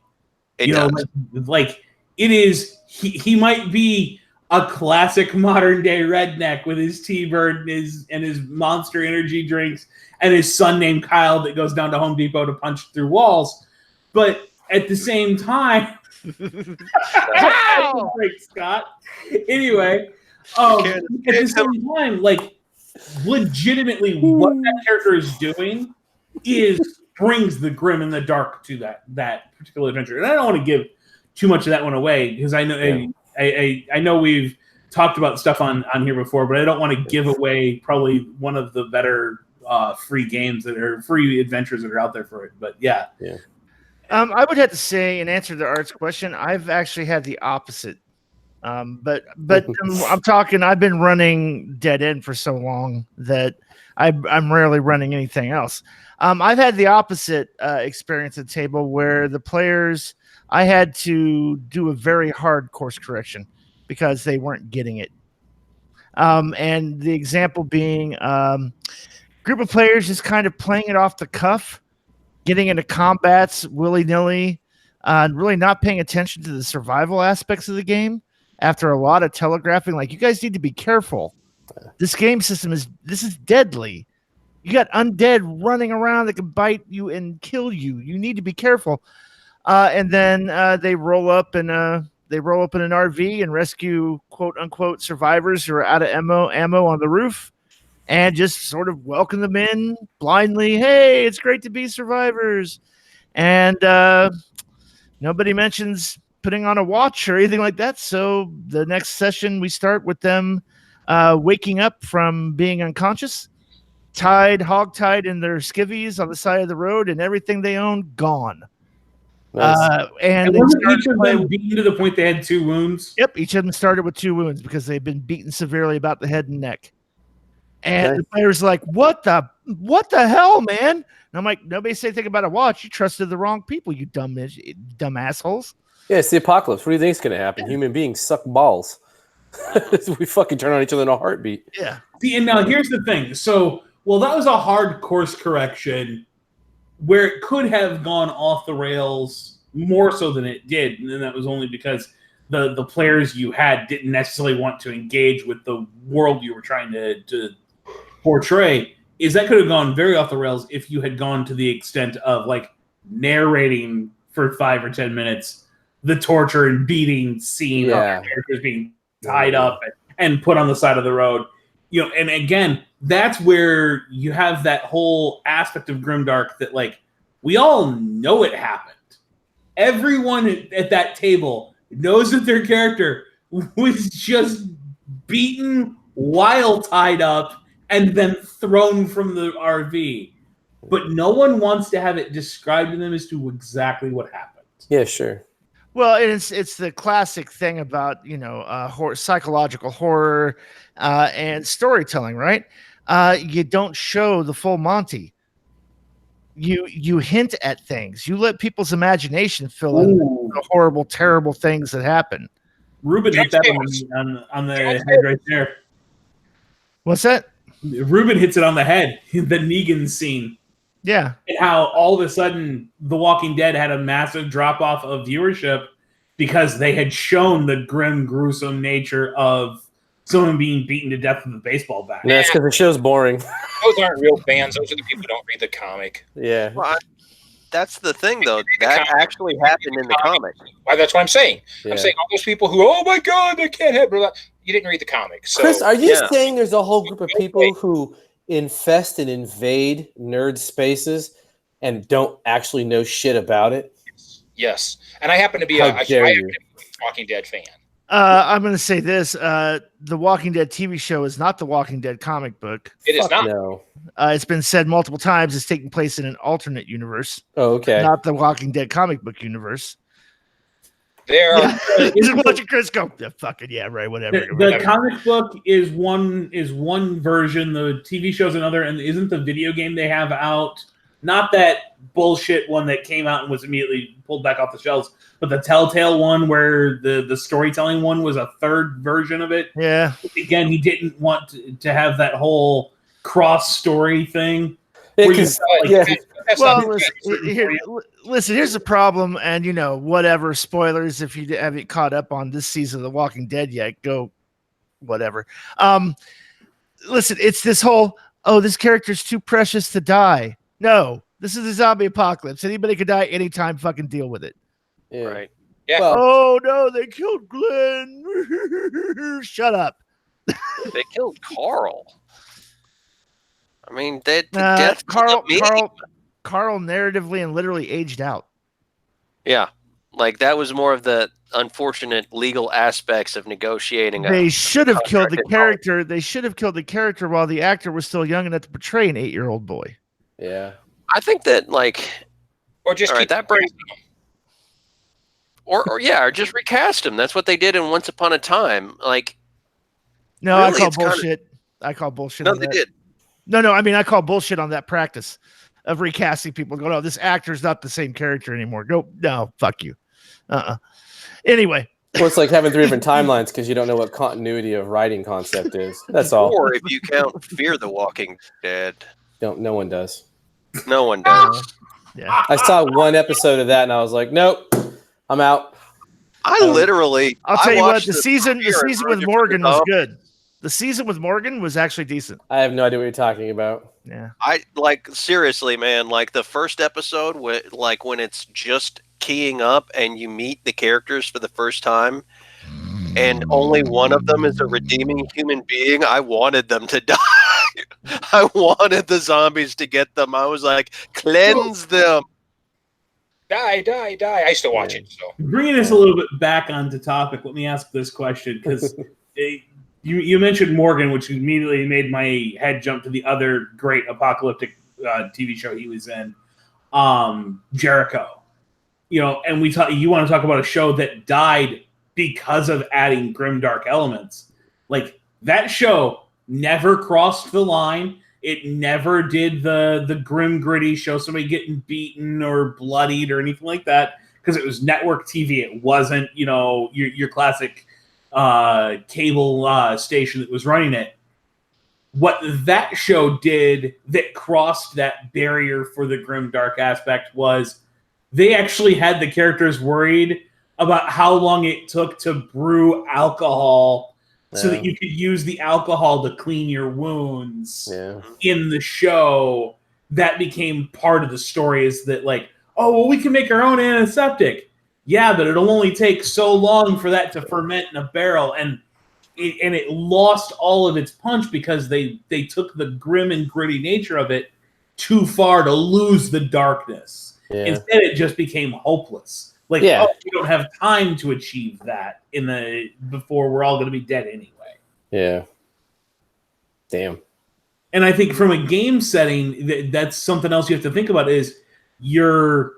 It does. Like it is. He might be a classic modern day redneck with his T-Bird and his Monster Energy drinks and his son named Kyle that goes down to Home Depot to punch through walls, but at the same time, break, Scott. Anyway, at the same time, like legitimately, what that character is doing brings the grim and the dark to that particular adventure. And I don't want to give too much of that one away because I know I know we've talked about stuff on here before, but I don't want to give away probably one of the better free games that are free adventures that are out there for it. But yeah. I would have to say, in answer to Art's question, I've actually had the opposite. But I'm talking. I've been running Dead End for so long that I'm rarely running anything else. I've had the opposite experience at the table where the players, I had to do a very hard course correction because they weren't getting it. And the example being group of players just kind of playing it off the cuff, getting into combats willy-nilly, and really not paying attention to the survival aspects of the game after a lot of telegraphing. Like, you guys need to be careful. This game system is deadly. You got undead running around that can bite you and kill you. You need to be careful. And then they roll up in an RV and rescue quote unquote survivors who are out of ammo on the roof, and just sort of welcome them in blindly. Hey, it's great to be survivors. And nobody mentions putting on a watch or anything like that. So the next session we start with them waking up from being unconscious, hog-tied in their skivvies on the side of the road, and everything they own gone. Nice. And wasn't each of them beaten to the point they had 2 wounds? Yep, each of them started with 2 wounds because they've been beaten severely about the head and neck. And the player's like, what the hell, man? And I'm like, nobody say anything about a watch. You trusted the wrong people, you dumb assholes. Yeah, it's the apocalypse. What do you think is going to happen? Human beings suck balls. We fucking turn on each other in a heartbeat. Yeah. See, and now here's the thing. So, that was a hard course correction where it could have gone off the rails more so than it did. And then that was only because the players you had didn't necessarily want to engage with the world you were trying to portray. Is that could have gone very off the rails if you had gone to the extent of like narrating for 5 or 10 minutes the torture and beating scene of characters being tied up and put on the side of the road. And again, that's where you have that whole aspect of Grimdark that, like, we all know it happened. Everyone at that table knows that their character was just beaten while tied up and then thrown from the RV. But no one wants to have it described to them as to exactly what happened. Yeah, sure. Well, it's the classic thing about, psychological horror and storytelling, right? You don't show the full Monty. You hint at things. You let people's imagination fill in the horrible, terrible things that happen. Ruben hit that on the head right there. What's that? Ruben hits it on the head. The Negan scene. Yeah. And how all of a sudden The Walking Dead had a massive drop-off of viewership because they had shown the grim, gruesome nature of someone being beaten to death with a baseball bat. No, that's because the show's boring. Those aren't real fans. Those are the people who don't read the comic. Yeah. Well, that's the thing, though. That actually happened in the comic. Why? That's what I'm saying. Yeah. I'm saying all those people who, oh my God, they can't have. Blah, blah. You didn't read the comic. So, Chris, are you Yeah. saying there's a whole group of people who infest and invade nerd spaces and don't actually know shit about it? yes. And I happen to be How dare you. a Walking Dead fan. I'm going to say this: the Walking Dead TV show is not the Walking Dead comic book. It is Fuck not. No. It's been said multiple times it's taking place in an alternate universe, Oh, okay. not the Walking Dead comic book universe. There are Just watching Chris go, yeah, fucking yeah, right, whatever. The comic book is one version, the TV show's another, and isn't the video game they have out not that bullshit one that came out and was immediately pulled back off the shelves, but the Telltale one where the storytelling one was a third version of it. Yeah. Again, he didn't want to have that whole cross story thing. Yeah, where you 'cause- like, yeah. that's Well, not listen, here's the problem, and whatever spoilers if you haven't caught up on this season of The Walking Dead yet, go whatever. Listen, it's this whole this character's too precious to die. No, this is a zombie apocalypse. Anybody could die anytime. Fucking deal with it. Yeah. Right. Yeah. Well, Oh no, they killed Glenn. Shut up. They killed Carl. I mean, the death Carl Carl. narratively and literally aged out. Yeah, like that was more of the unfortunate legal aspects of negotiating. They should have killed the contract character. They should have killed the character while the actor was still young enough to portray an 8-year-old boy. yeah. I think that or just all right, keep that brings or just recast him. That's what they did in Once Upon a Time. Like, No, Really, I call it's kinda- bullshit. I call bullshit. no, on they that. did. No, I mean I call bullshit on that practice of recasting people. Go, no, this actor's not the same character anymore. Go, no, fuck you. Anyway, Well, it's like having 3 different timelines because you don't know what continuity of writing concept is. That's all. Or if you count Fear the Walking Dead, No one does. no one does. yeah. I saw one episode of that and I was like, nope, I'm out. I literally. I'll tell you what, watched the season premiere and with Roger Morgan put it was up. good. The season with Morgan was actually decent. I have no idea what you're talking about. Yeah. I like seriously, man. Like the first episode, like when it's just keying up and you meet the characters for the first time, and only one of them is a redeeming human being. I wanted them to die. I wanted the zombies to get them. I was like, cleanse them. die. I used to watch it. So Bringing us a little bit back onto topic, let me ask this question because you mentioned Morgan, which immediately made my head jump to the other great apocalyptic TV show he was in, Jericho. And you want to talk about a show that died because of adding grimdark elements. Like that show never crossed the line. It never did the grim gritty show somebody getting beaten or bloodied or anything like that because it was network TV. It wasn't, your classic cable station that was running it. What that show did that crossed that barrier for the grim dark aspect was they actually had the characters worried about how long it took to brew alcohol so that you could use the alcohol to clean your wounds in the show. That became part of the story is that we can make our own antiseptic. Yeah, but it'll only take so long for that to ferment in a barrel. And it lost all of its punch because they took the grim and gritty nature of it too far to lose the darkness. Yeah. Instead, it just became hopeless. We don't have time to achieve that before we're all going to be dead anyway. Yeah. Damn. And I think from a game setting, that's something else you have to think about is the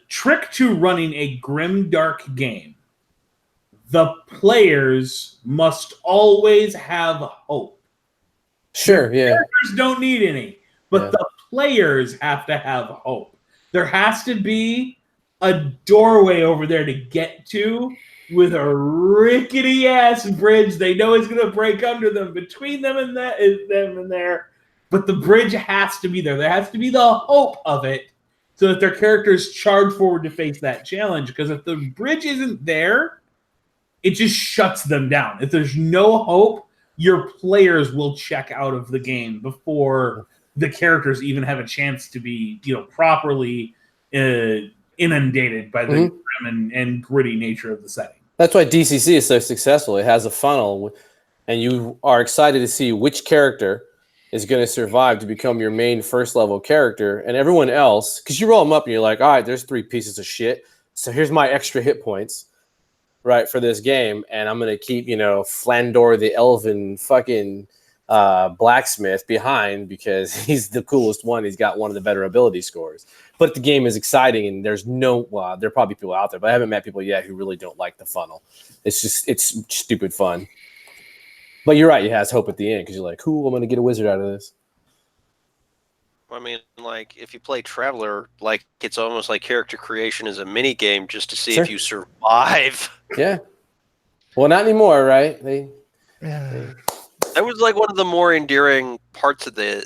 trick to running a grim dark game. The players must always have hope. Sure, yeah. Characters don't need any, but the players have to have hope. There has to be a doorway over there to get to with a rickety ass bridge they know is going to break under them between them and there. But the bridge has to be there. There has to be the hope of it so that their characters charge forward to face that challenge. Because if the bridge isn't there, it just shuts them down. If there's no hope, your players will check out of the game before the characters even have a chance to be, properly inundated by the grim and gritty nature of the setting. That's why DCC is so successful. It has a funnel, and you are excited to see which character is going to survive to become your main first level character, and everyone else, because you roll them up and you're like, all right, there's 3 pieces of shit. So here's my extra hit points, right, for this game, and I'm going to keep, Flandor the Elven fucking blacksmith behind because he's the coolest one. He's got one of the better ability scores. But the game is exciting, and there are probably people out there, but I haven't met people yet who really don't like the funnel. It's stupid fun. But you're right, it has hope at the end because you're like, cool, I'm going to get a wizard out of this. I mean, like, if you play Traveler, like, it's almost like character creation is a mini game just to see if you survive. Yeah. Well, not anymore, right? That was like one of the more endearing parts of the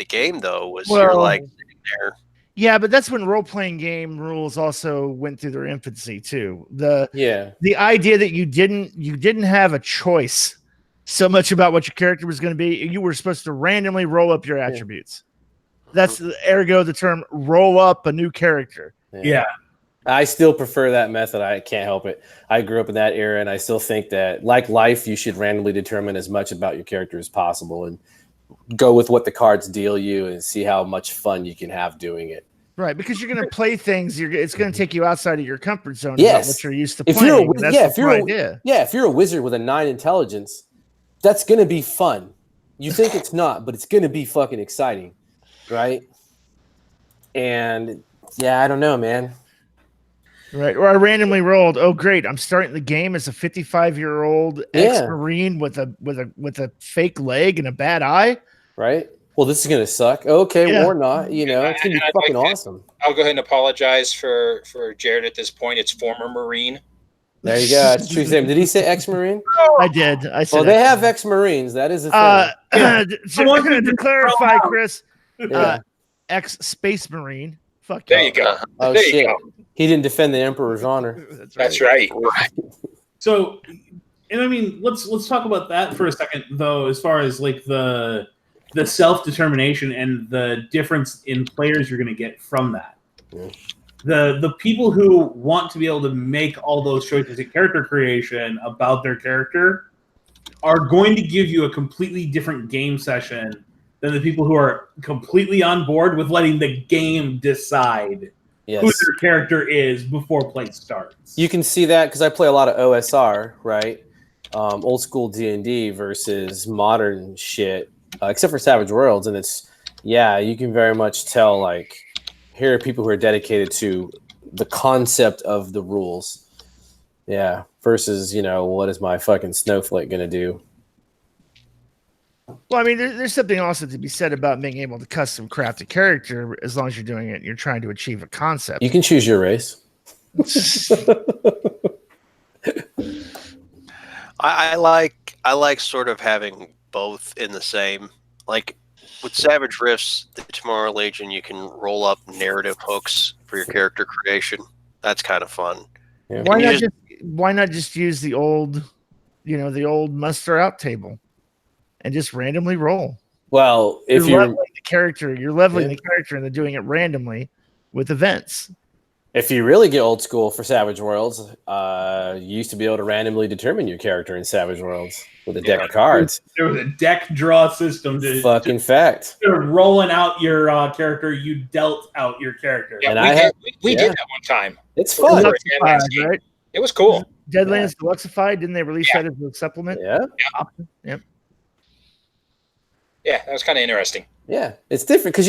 game, though, was you're like sitting there. Yeah, but that's when role-playing game rules also went through their infancy too. The idea that you didn't have a choice so much about what your character was going to be. You were supposed to randomly roll up your attributes. That's ergo the term roll up a new character. Yeah. I still prefer that method. I can't help it. I grew up in that era, and I still think that, like life, you should randomly determine as much about your character as possible and go with what the cards deal you and see how much fun you can have doing it. Right, because you're going to play things. It's going to take you outside of your comfort zone. Yes, about what you're used to playing. If you're a wizard with a 9 intelligence, that's going to be fun. You think it's not, but it's going to be fucking exciting, right? And I don't know, man. Right, or I randomly rolled. Oh, great! I'm starting the game as a 55-year-old ex-marine with a fake leg and a bad eye. Right. Well, this is gonna suck. Okay, or not. It's gonna be fucking awesome. I'll go ahead and apologize for Jared at this point. It's former Marine. There you go. It's true name. Did he say ex-marine? I did. I said. Well, they have ex-marines. That is a thing. To clarify, Chris, ex-space marine. Fuck. There you go. Oh there shit. You go. He didn't defend the Emperor's honor. That's right. So, and I mean, let's talk about that for a second, though. As far as like the self-determination and the difference in players you're going to get from that. Yeah. The people who want to be able to make all those choices in character creation about their character are going to give you a completely different game session than the people who are completely on board with letting the game decide who their character is before play starts. You can see that because I play a lot of OSR, right? Old school D&D versus modern shit, except for Savage Worlds. And you can very much tell, like, here are people who are dedicated to the concept of the rules. Yeah. Versus, what is my fucking snowflake going to do? Well, I mean, there's something also to be said about being able to custom craft a character as long as you're doing it and you're trying to achieve a concept. You can choose your race. I like sort of having both in the same. Like with Savage Rifts, the Tomorrow Legion, you can roll up narrative hooks for your character creation. That's kind of fun. Yeah. Why not just use the old muster out table? And just randomly roll. Well, if you're leveling the character and then doing it randomly with events. If you really get old school for Savage Worlds, you used to be able to randomly determine your character in Savage Worlds with a deck of cards. There was a deck draw system fact. Rolling out your character, you dealt out your character. Yeah, and we did that one time. It's fun. Right? It was cool. Deadlands Deluxified, didn't they release that as a supplement? Yeah. Yep. Yeah, that was kind of interesting. Yeah, it's different because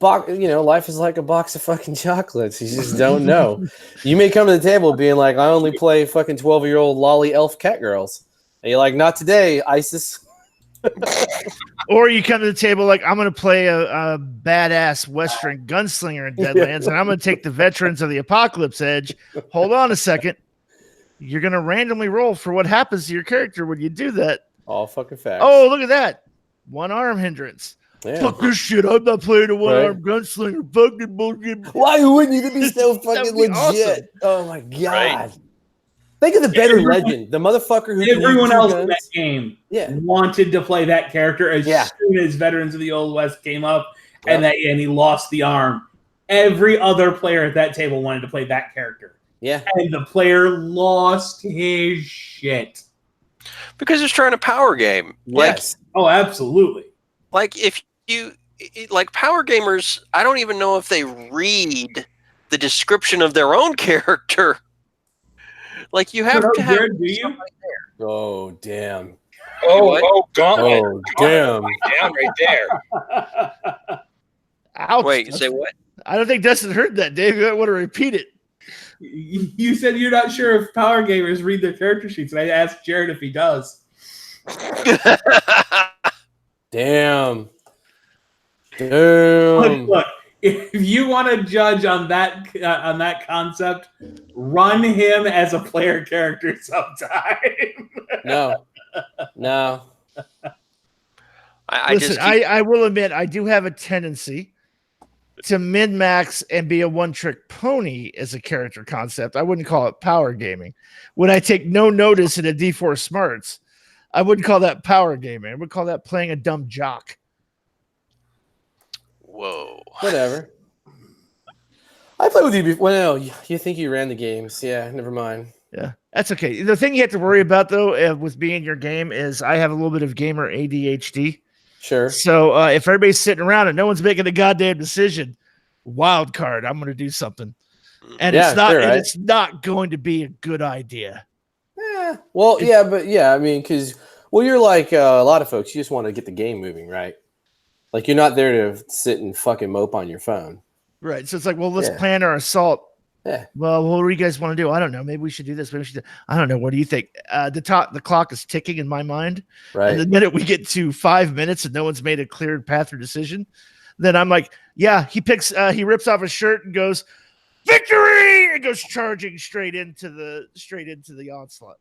life is like a box of fucking chocolates. You just don't know. You may come to the table being like, I only play fucking 12-year-old lolly elf cat girls. And you're like, not today, ISIS. Or you come to the table like, I'm going to play a badass Western gunslinger in Deadlands, and I'm going to take the veterans of the Apocalypse Edge. Hold on a second. You're going to randomly roll for what happens to your character when you do that. All fucking facts. Oh, look at that. One arm hindrance. Yeah. Fuck this shit. I'm not playing a one-arm gunslinger. Fucking bullshit. Why wouldn't you be so fucking legit? Awesome. Oh, my God. Right. Think of the veteran legend, the motherfucker who everyone else in that game wanted to play that character as soon as Veterans of the Old West came up, and he lost the arm. Every other player at that table wanted to play that character. Yeah. And the player lost his shit. Because it's trying to power game. Yes. Oh, absolutely. Like, if you, like, power gamers, I don't even know if they read the description of their own character. Like, you have to have. Do you? Right there. Oh, damn. Gauntlet. Oh, damn. Down right there. Ouch. Wait, say what? I don't think Dustin heard that, Dave. You might want to repeat it. You said you're not sure if power gamers read their character sheets, and I asked Jared if he does. Damn. Look, if you want to judge on that concept, run him as a player character sometime. No. I will admit I do have a tendency to min-max and be a one-trick pony as a character concept. I wouldn't call it power gaming. When I take no notice in a D4 Smarts, I wouldn't call that power gaming. I would call that playing a dumb jock. Whoa. Whatever. I played with you before. Well, no, you think you ran the games. Yeah, never mind. Yeah, that's okay. The thing you have to worry about, though, with being your game is I have a little bit of gamer ADHD. Sure. So if everybody's sitting around and no one's making a goddamn decision, wild card, I'm going to do something. And it's not going to be a good idea. Yeah. Well, I mean, because you're like a lot of folks. You just want to get the game moving, right? Like, you're not there to sit and fucking mope on your phone. Right. So it's like, well, let's plan our assault. Yeah. Well, what do you guys want to do? I don't know. Maybe we should do this. Maybe we should I don't know. What do you think? The clock is ticking in my mind. Right. And the minute we get to 5 minutes and no one's made a clear path or decision, then I'm like, yeah, he rips off his shirt and goes, victory! And goes charging straight into the onslaught.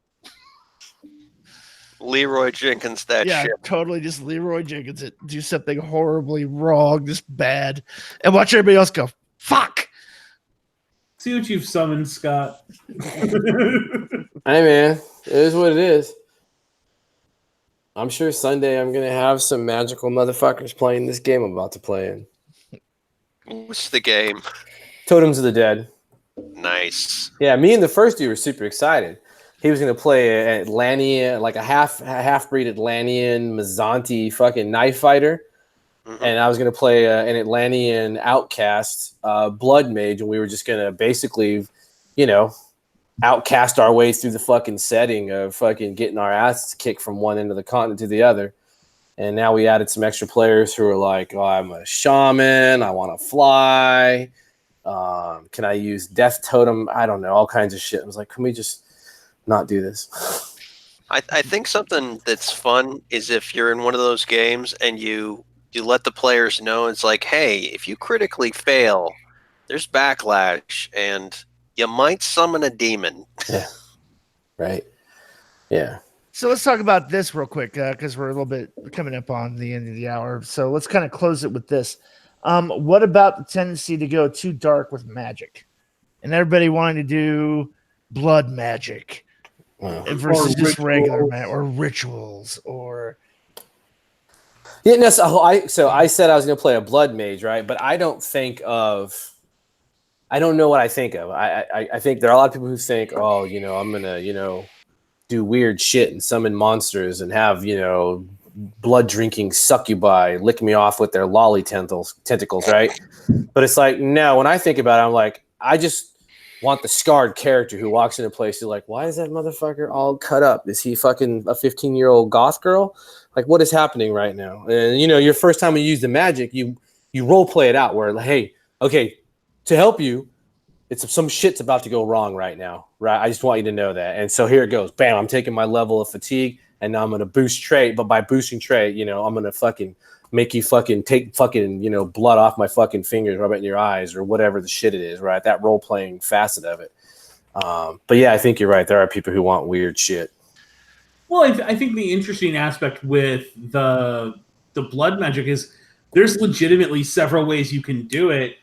Leroy Jenkins shit. Totally just Leroy Jenkins it. Do something horribly wrong, just bad. And watch everybody else go, fuck. See what you've summoned, Scott. Hey, man. It is what it is. I'm sure Sunday I'm going to have some magical motherfuckers playing this game I'm about to play in. What's the game? Totems of the Dead. Nice. Yeah, me and the first dude were super excited. He was going to play an Atlantean, like a half-breed Atlantean Mazanti fucking knife fighter. Mm-hmm. And I was going to play an Atlantean outcast blood mage, and we were just going to basically, outcast our way through the fucking setting of fucking getting our asses kicked from one end of the continent to the other. And now we added some extra players who are like, oh, I'm a shaman, I want to fly. Can I use death totem? I don't know, all kinds of shit. I was like, can we just not do this? I think something that's fun is if you're in one of those games and you let the players know, it's like, hey, if you critically fail, there's backlash and you might summon a demon. Yeah. Right. Yeah. So let's talk about this real quick because we're a little bit coming up on the end of the hour. So let's kind of close it with this. What about the tendency to go too dark with magic and everybody wanting to do blood magic versus just regular magic or rituals or... Yeah, no, so I said I was going to play a blood mage, right? But I don't know what I think of. I think there are a lot of people who think, oh, I'm going to, do weird shit and summon monsters and have, blood drinking succubi lick me off with their lolly tentacles, right? But it's like, no, when I think about it, I'm like, I just want the scarred character who walks into a place who's like, why is that motherfucker all cut up? Is he fucking a 15-year-old goth girl? Like, what is happening right now? And, your first time you use the magic, you role play it out where, like, hey, okay, to help you, some shit's about to go wrong right now, right? I just want you to know that. And so here it goes. Bam, I'm taking my level of fatigue, and now I'm going to boost trait. But by boosting trait, I'm going to fucking make you fucking take fucking, blood off my fucking fingers, rub it in your eyes, or whatever the shit it is, right? That role-playing facet of it. But yeah, I think you're right. There are people who want weird shit. Well, I think the interesting aspect with the blood magic is there's legitimately several ways you can do it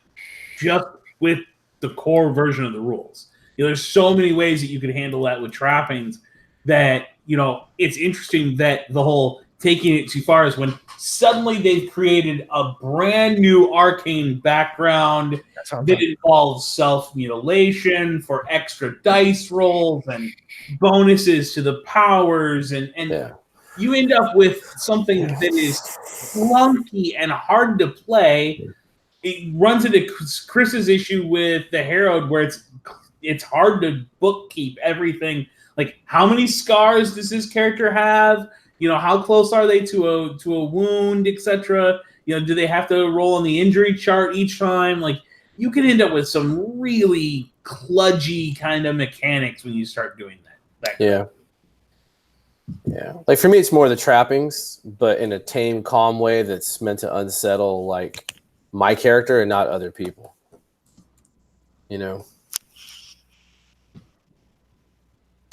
just with the core version of the rules. There's so many ways that you could handle that with trappings that, it's interesting that the whole taking it too far is when suddenly they've created a brand new arcane background that involves self-mutilation for extra dice rolls and bonuses to the powers, and you end up with something that is clunky and hard to play. It runs into Chris's issue with the Herald, where it's hard to bookkeep everything. Like, how many scars does this character have? How close are they to a wound, etc.? Do they have to roll on the injury chart each time? Like, you can end up with some really kludgy kind of mechanics when you start doing that. Yeah. Like, for me, it's more the trappings, but in a tame, calm way that's meant to unsettle, like, my character and not other people.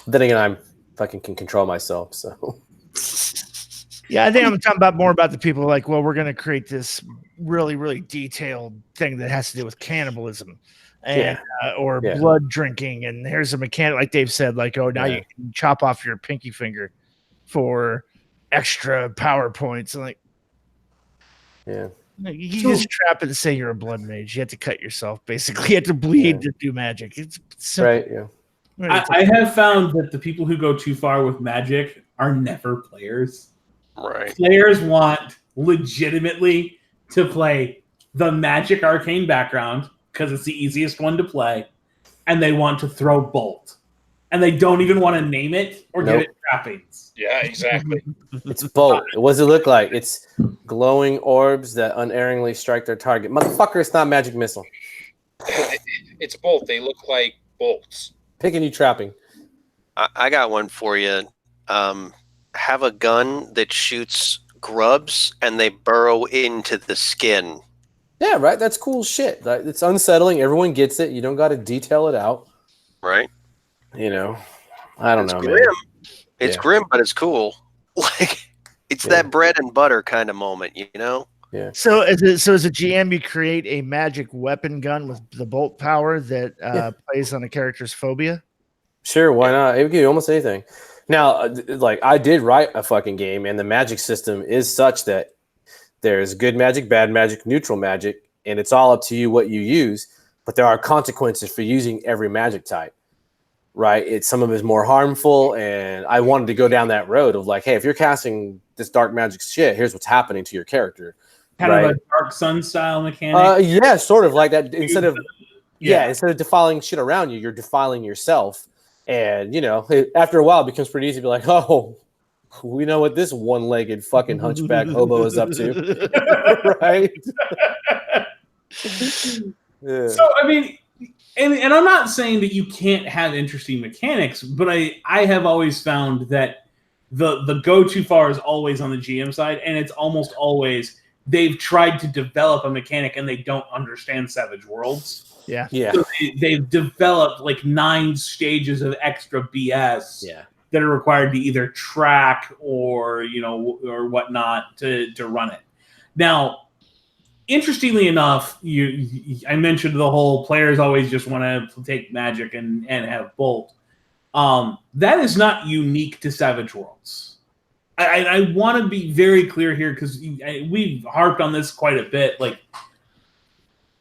Then again, I'm fucking can control myself, so. Yeah, I think I'm talking more about the people like, well, we're going to create this really, really detailed thing that has to do with cannibalism and or blood drinking. And here's a mechanic, like Dave said, like, oh, now you can chop off your pinky finger for extra power points. And you just trap it and say you're a blood mage. You have to cut yourself, basically. You have to bleed to do magic. It's simple. Right, yeah. I have found that the people who go too far with magic are never players. Right. Players want legitimately to play the magic arcane background because it's the easiest one to play, and they want to throw bolt. And they don't even want to name it or give it trappings. Yeah, exactly. It's bolt. What does it look like? It's glowing orbs that unerringly strike their target. Motherfucker, it's not magic missile. It's bolt. They look like bolts. Picking you trapping. I got one for you. Have a gun that shoots grubs and they burrow into the skin. Yeah, right. That's cool shit. It's unsettling. Everyone gets it. You don't got to detail it out. Right. I don't know, grim. man. It's grim, but it's cool. Like, it's that bread and butter kind of moment, Yeah. So as a GM, you create a magic weapon gun with the bolt power that plays on a character's phobia. Sure, why not? It would give you almost anything. Now, like, I did write a fucking game, and the magic system is such that there's good magic, bad magic, neutral magic, and it's all up to you what you use. But there are consequences for using every magic type, right? Some of it is more harmful, and I wanted to go down that road of like, hey, if you're casting this dark magic shit, here's what's happening to your character. Kind of a Dark Sun style mechanic. Yeah, sort of like that. Instead of defiling shit around you, you're defiling yourself. And, after a while, it becomes pretty easy to be like, oh, we know what this one-legged fucking hunchback hobo is up to. Right? Yeah. So, I mean, and I'm not saying that you can't have interesting mechanics, but I have always found that the go too far is always on the GM side, and it's almost always they've tried to develop a mechanic and they don't understand Savage Worlds. Yeah. So they've developed like 9 stages of extra BS that are required to either track or, or whatnot to run it. Now, interestingly enough, I mentioned the whole players always just want to take magic and have bolt. That is not unique to Savage Worlds. I want to be very clear here because we've harped on this quite a bit. Like,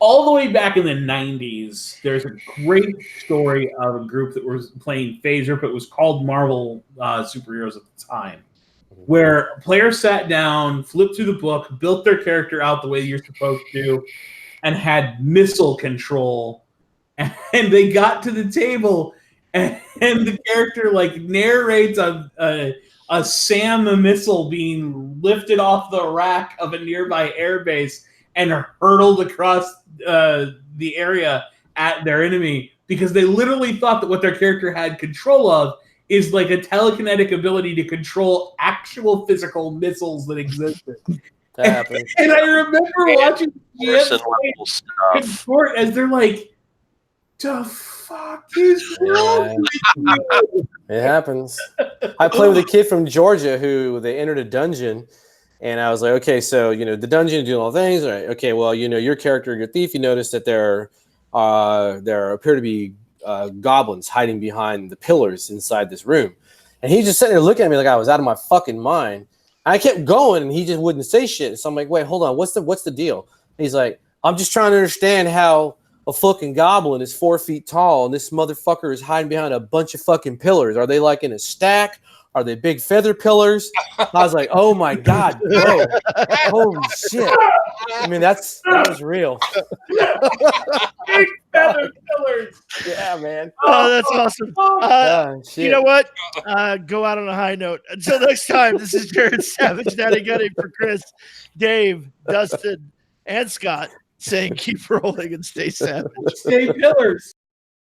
all the way back in the 90s, there's a great story of a group that was playing Phaser, but it was called Marvel Superheroes at the time, where players sat down, flipped through the book, built their character out the way you're supposed to, and had missile control. And they got to the table, and the character narrates a SAM missile being lifted off the rack of a nearby airbase and hurtled across the area at their enemy, because they literally thought that what their character had control of is like a telekinetic ability to control actual physical missiles that existed. That happens. And I remember watching stuff as they're like, "The fuck is wrong with you?" It happens. I played with a kid from Georgia who they entered a dungeon. And I was like, okay, so, the dungeon doing all things. All right. Okay, well, your character, your thief, you notice that there appear to be goblins hiding behind the pillars inside this room. And he just sitting there looking at me like I was out of my fucking mind. I kept going, and he just wouldn't say shit. So I'm like, wait, hold on. What's the deal? And he's like, I'm just trying to understand how a fucking goblin is 4 feet tall, and this motherfucker is hiding behind a bunch of fucking pillars. Are they like in a stack? Are they big feather pillars? I was like, oh my God, bro. Holy shit. I mean, that was real. Big feather pillars. Yeah, man. Oh, that's awesome. Shit. You know what? Go out on a high note. Until next time, this is Jared Savage, Daddy Gunning for Chris, Dave, Dustin, and Scott saying keep rolling and stay savage. Stay pillars.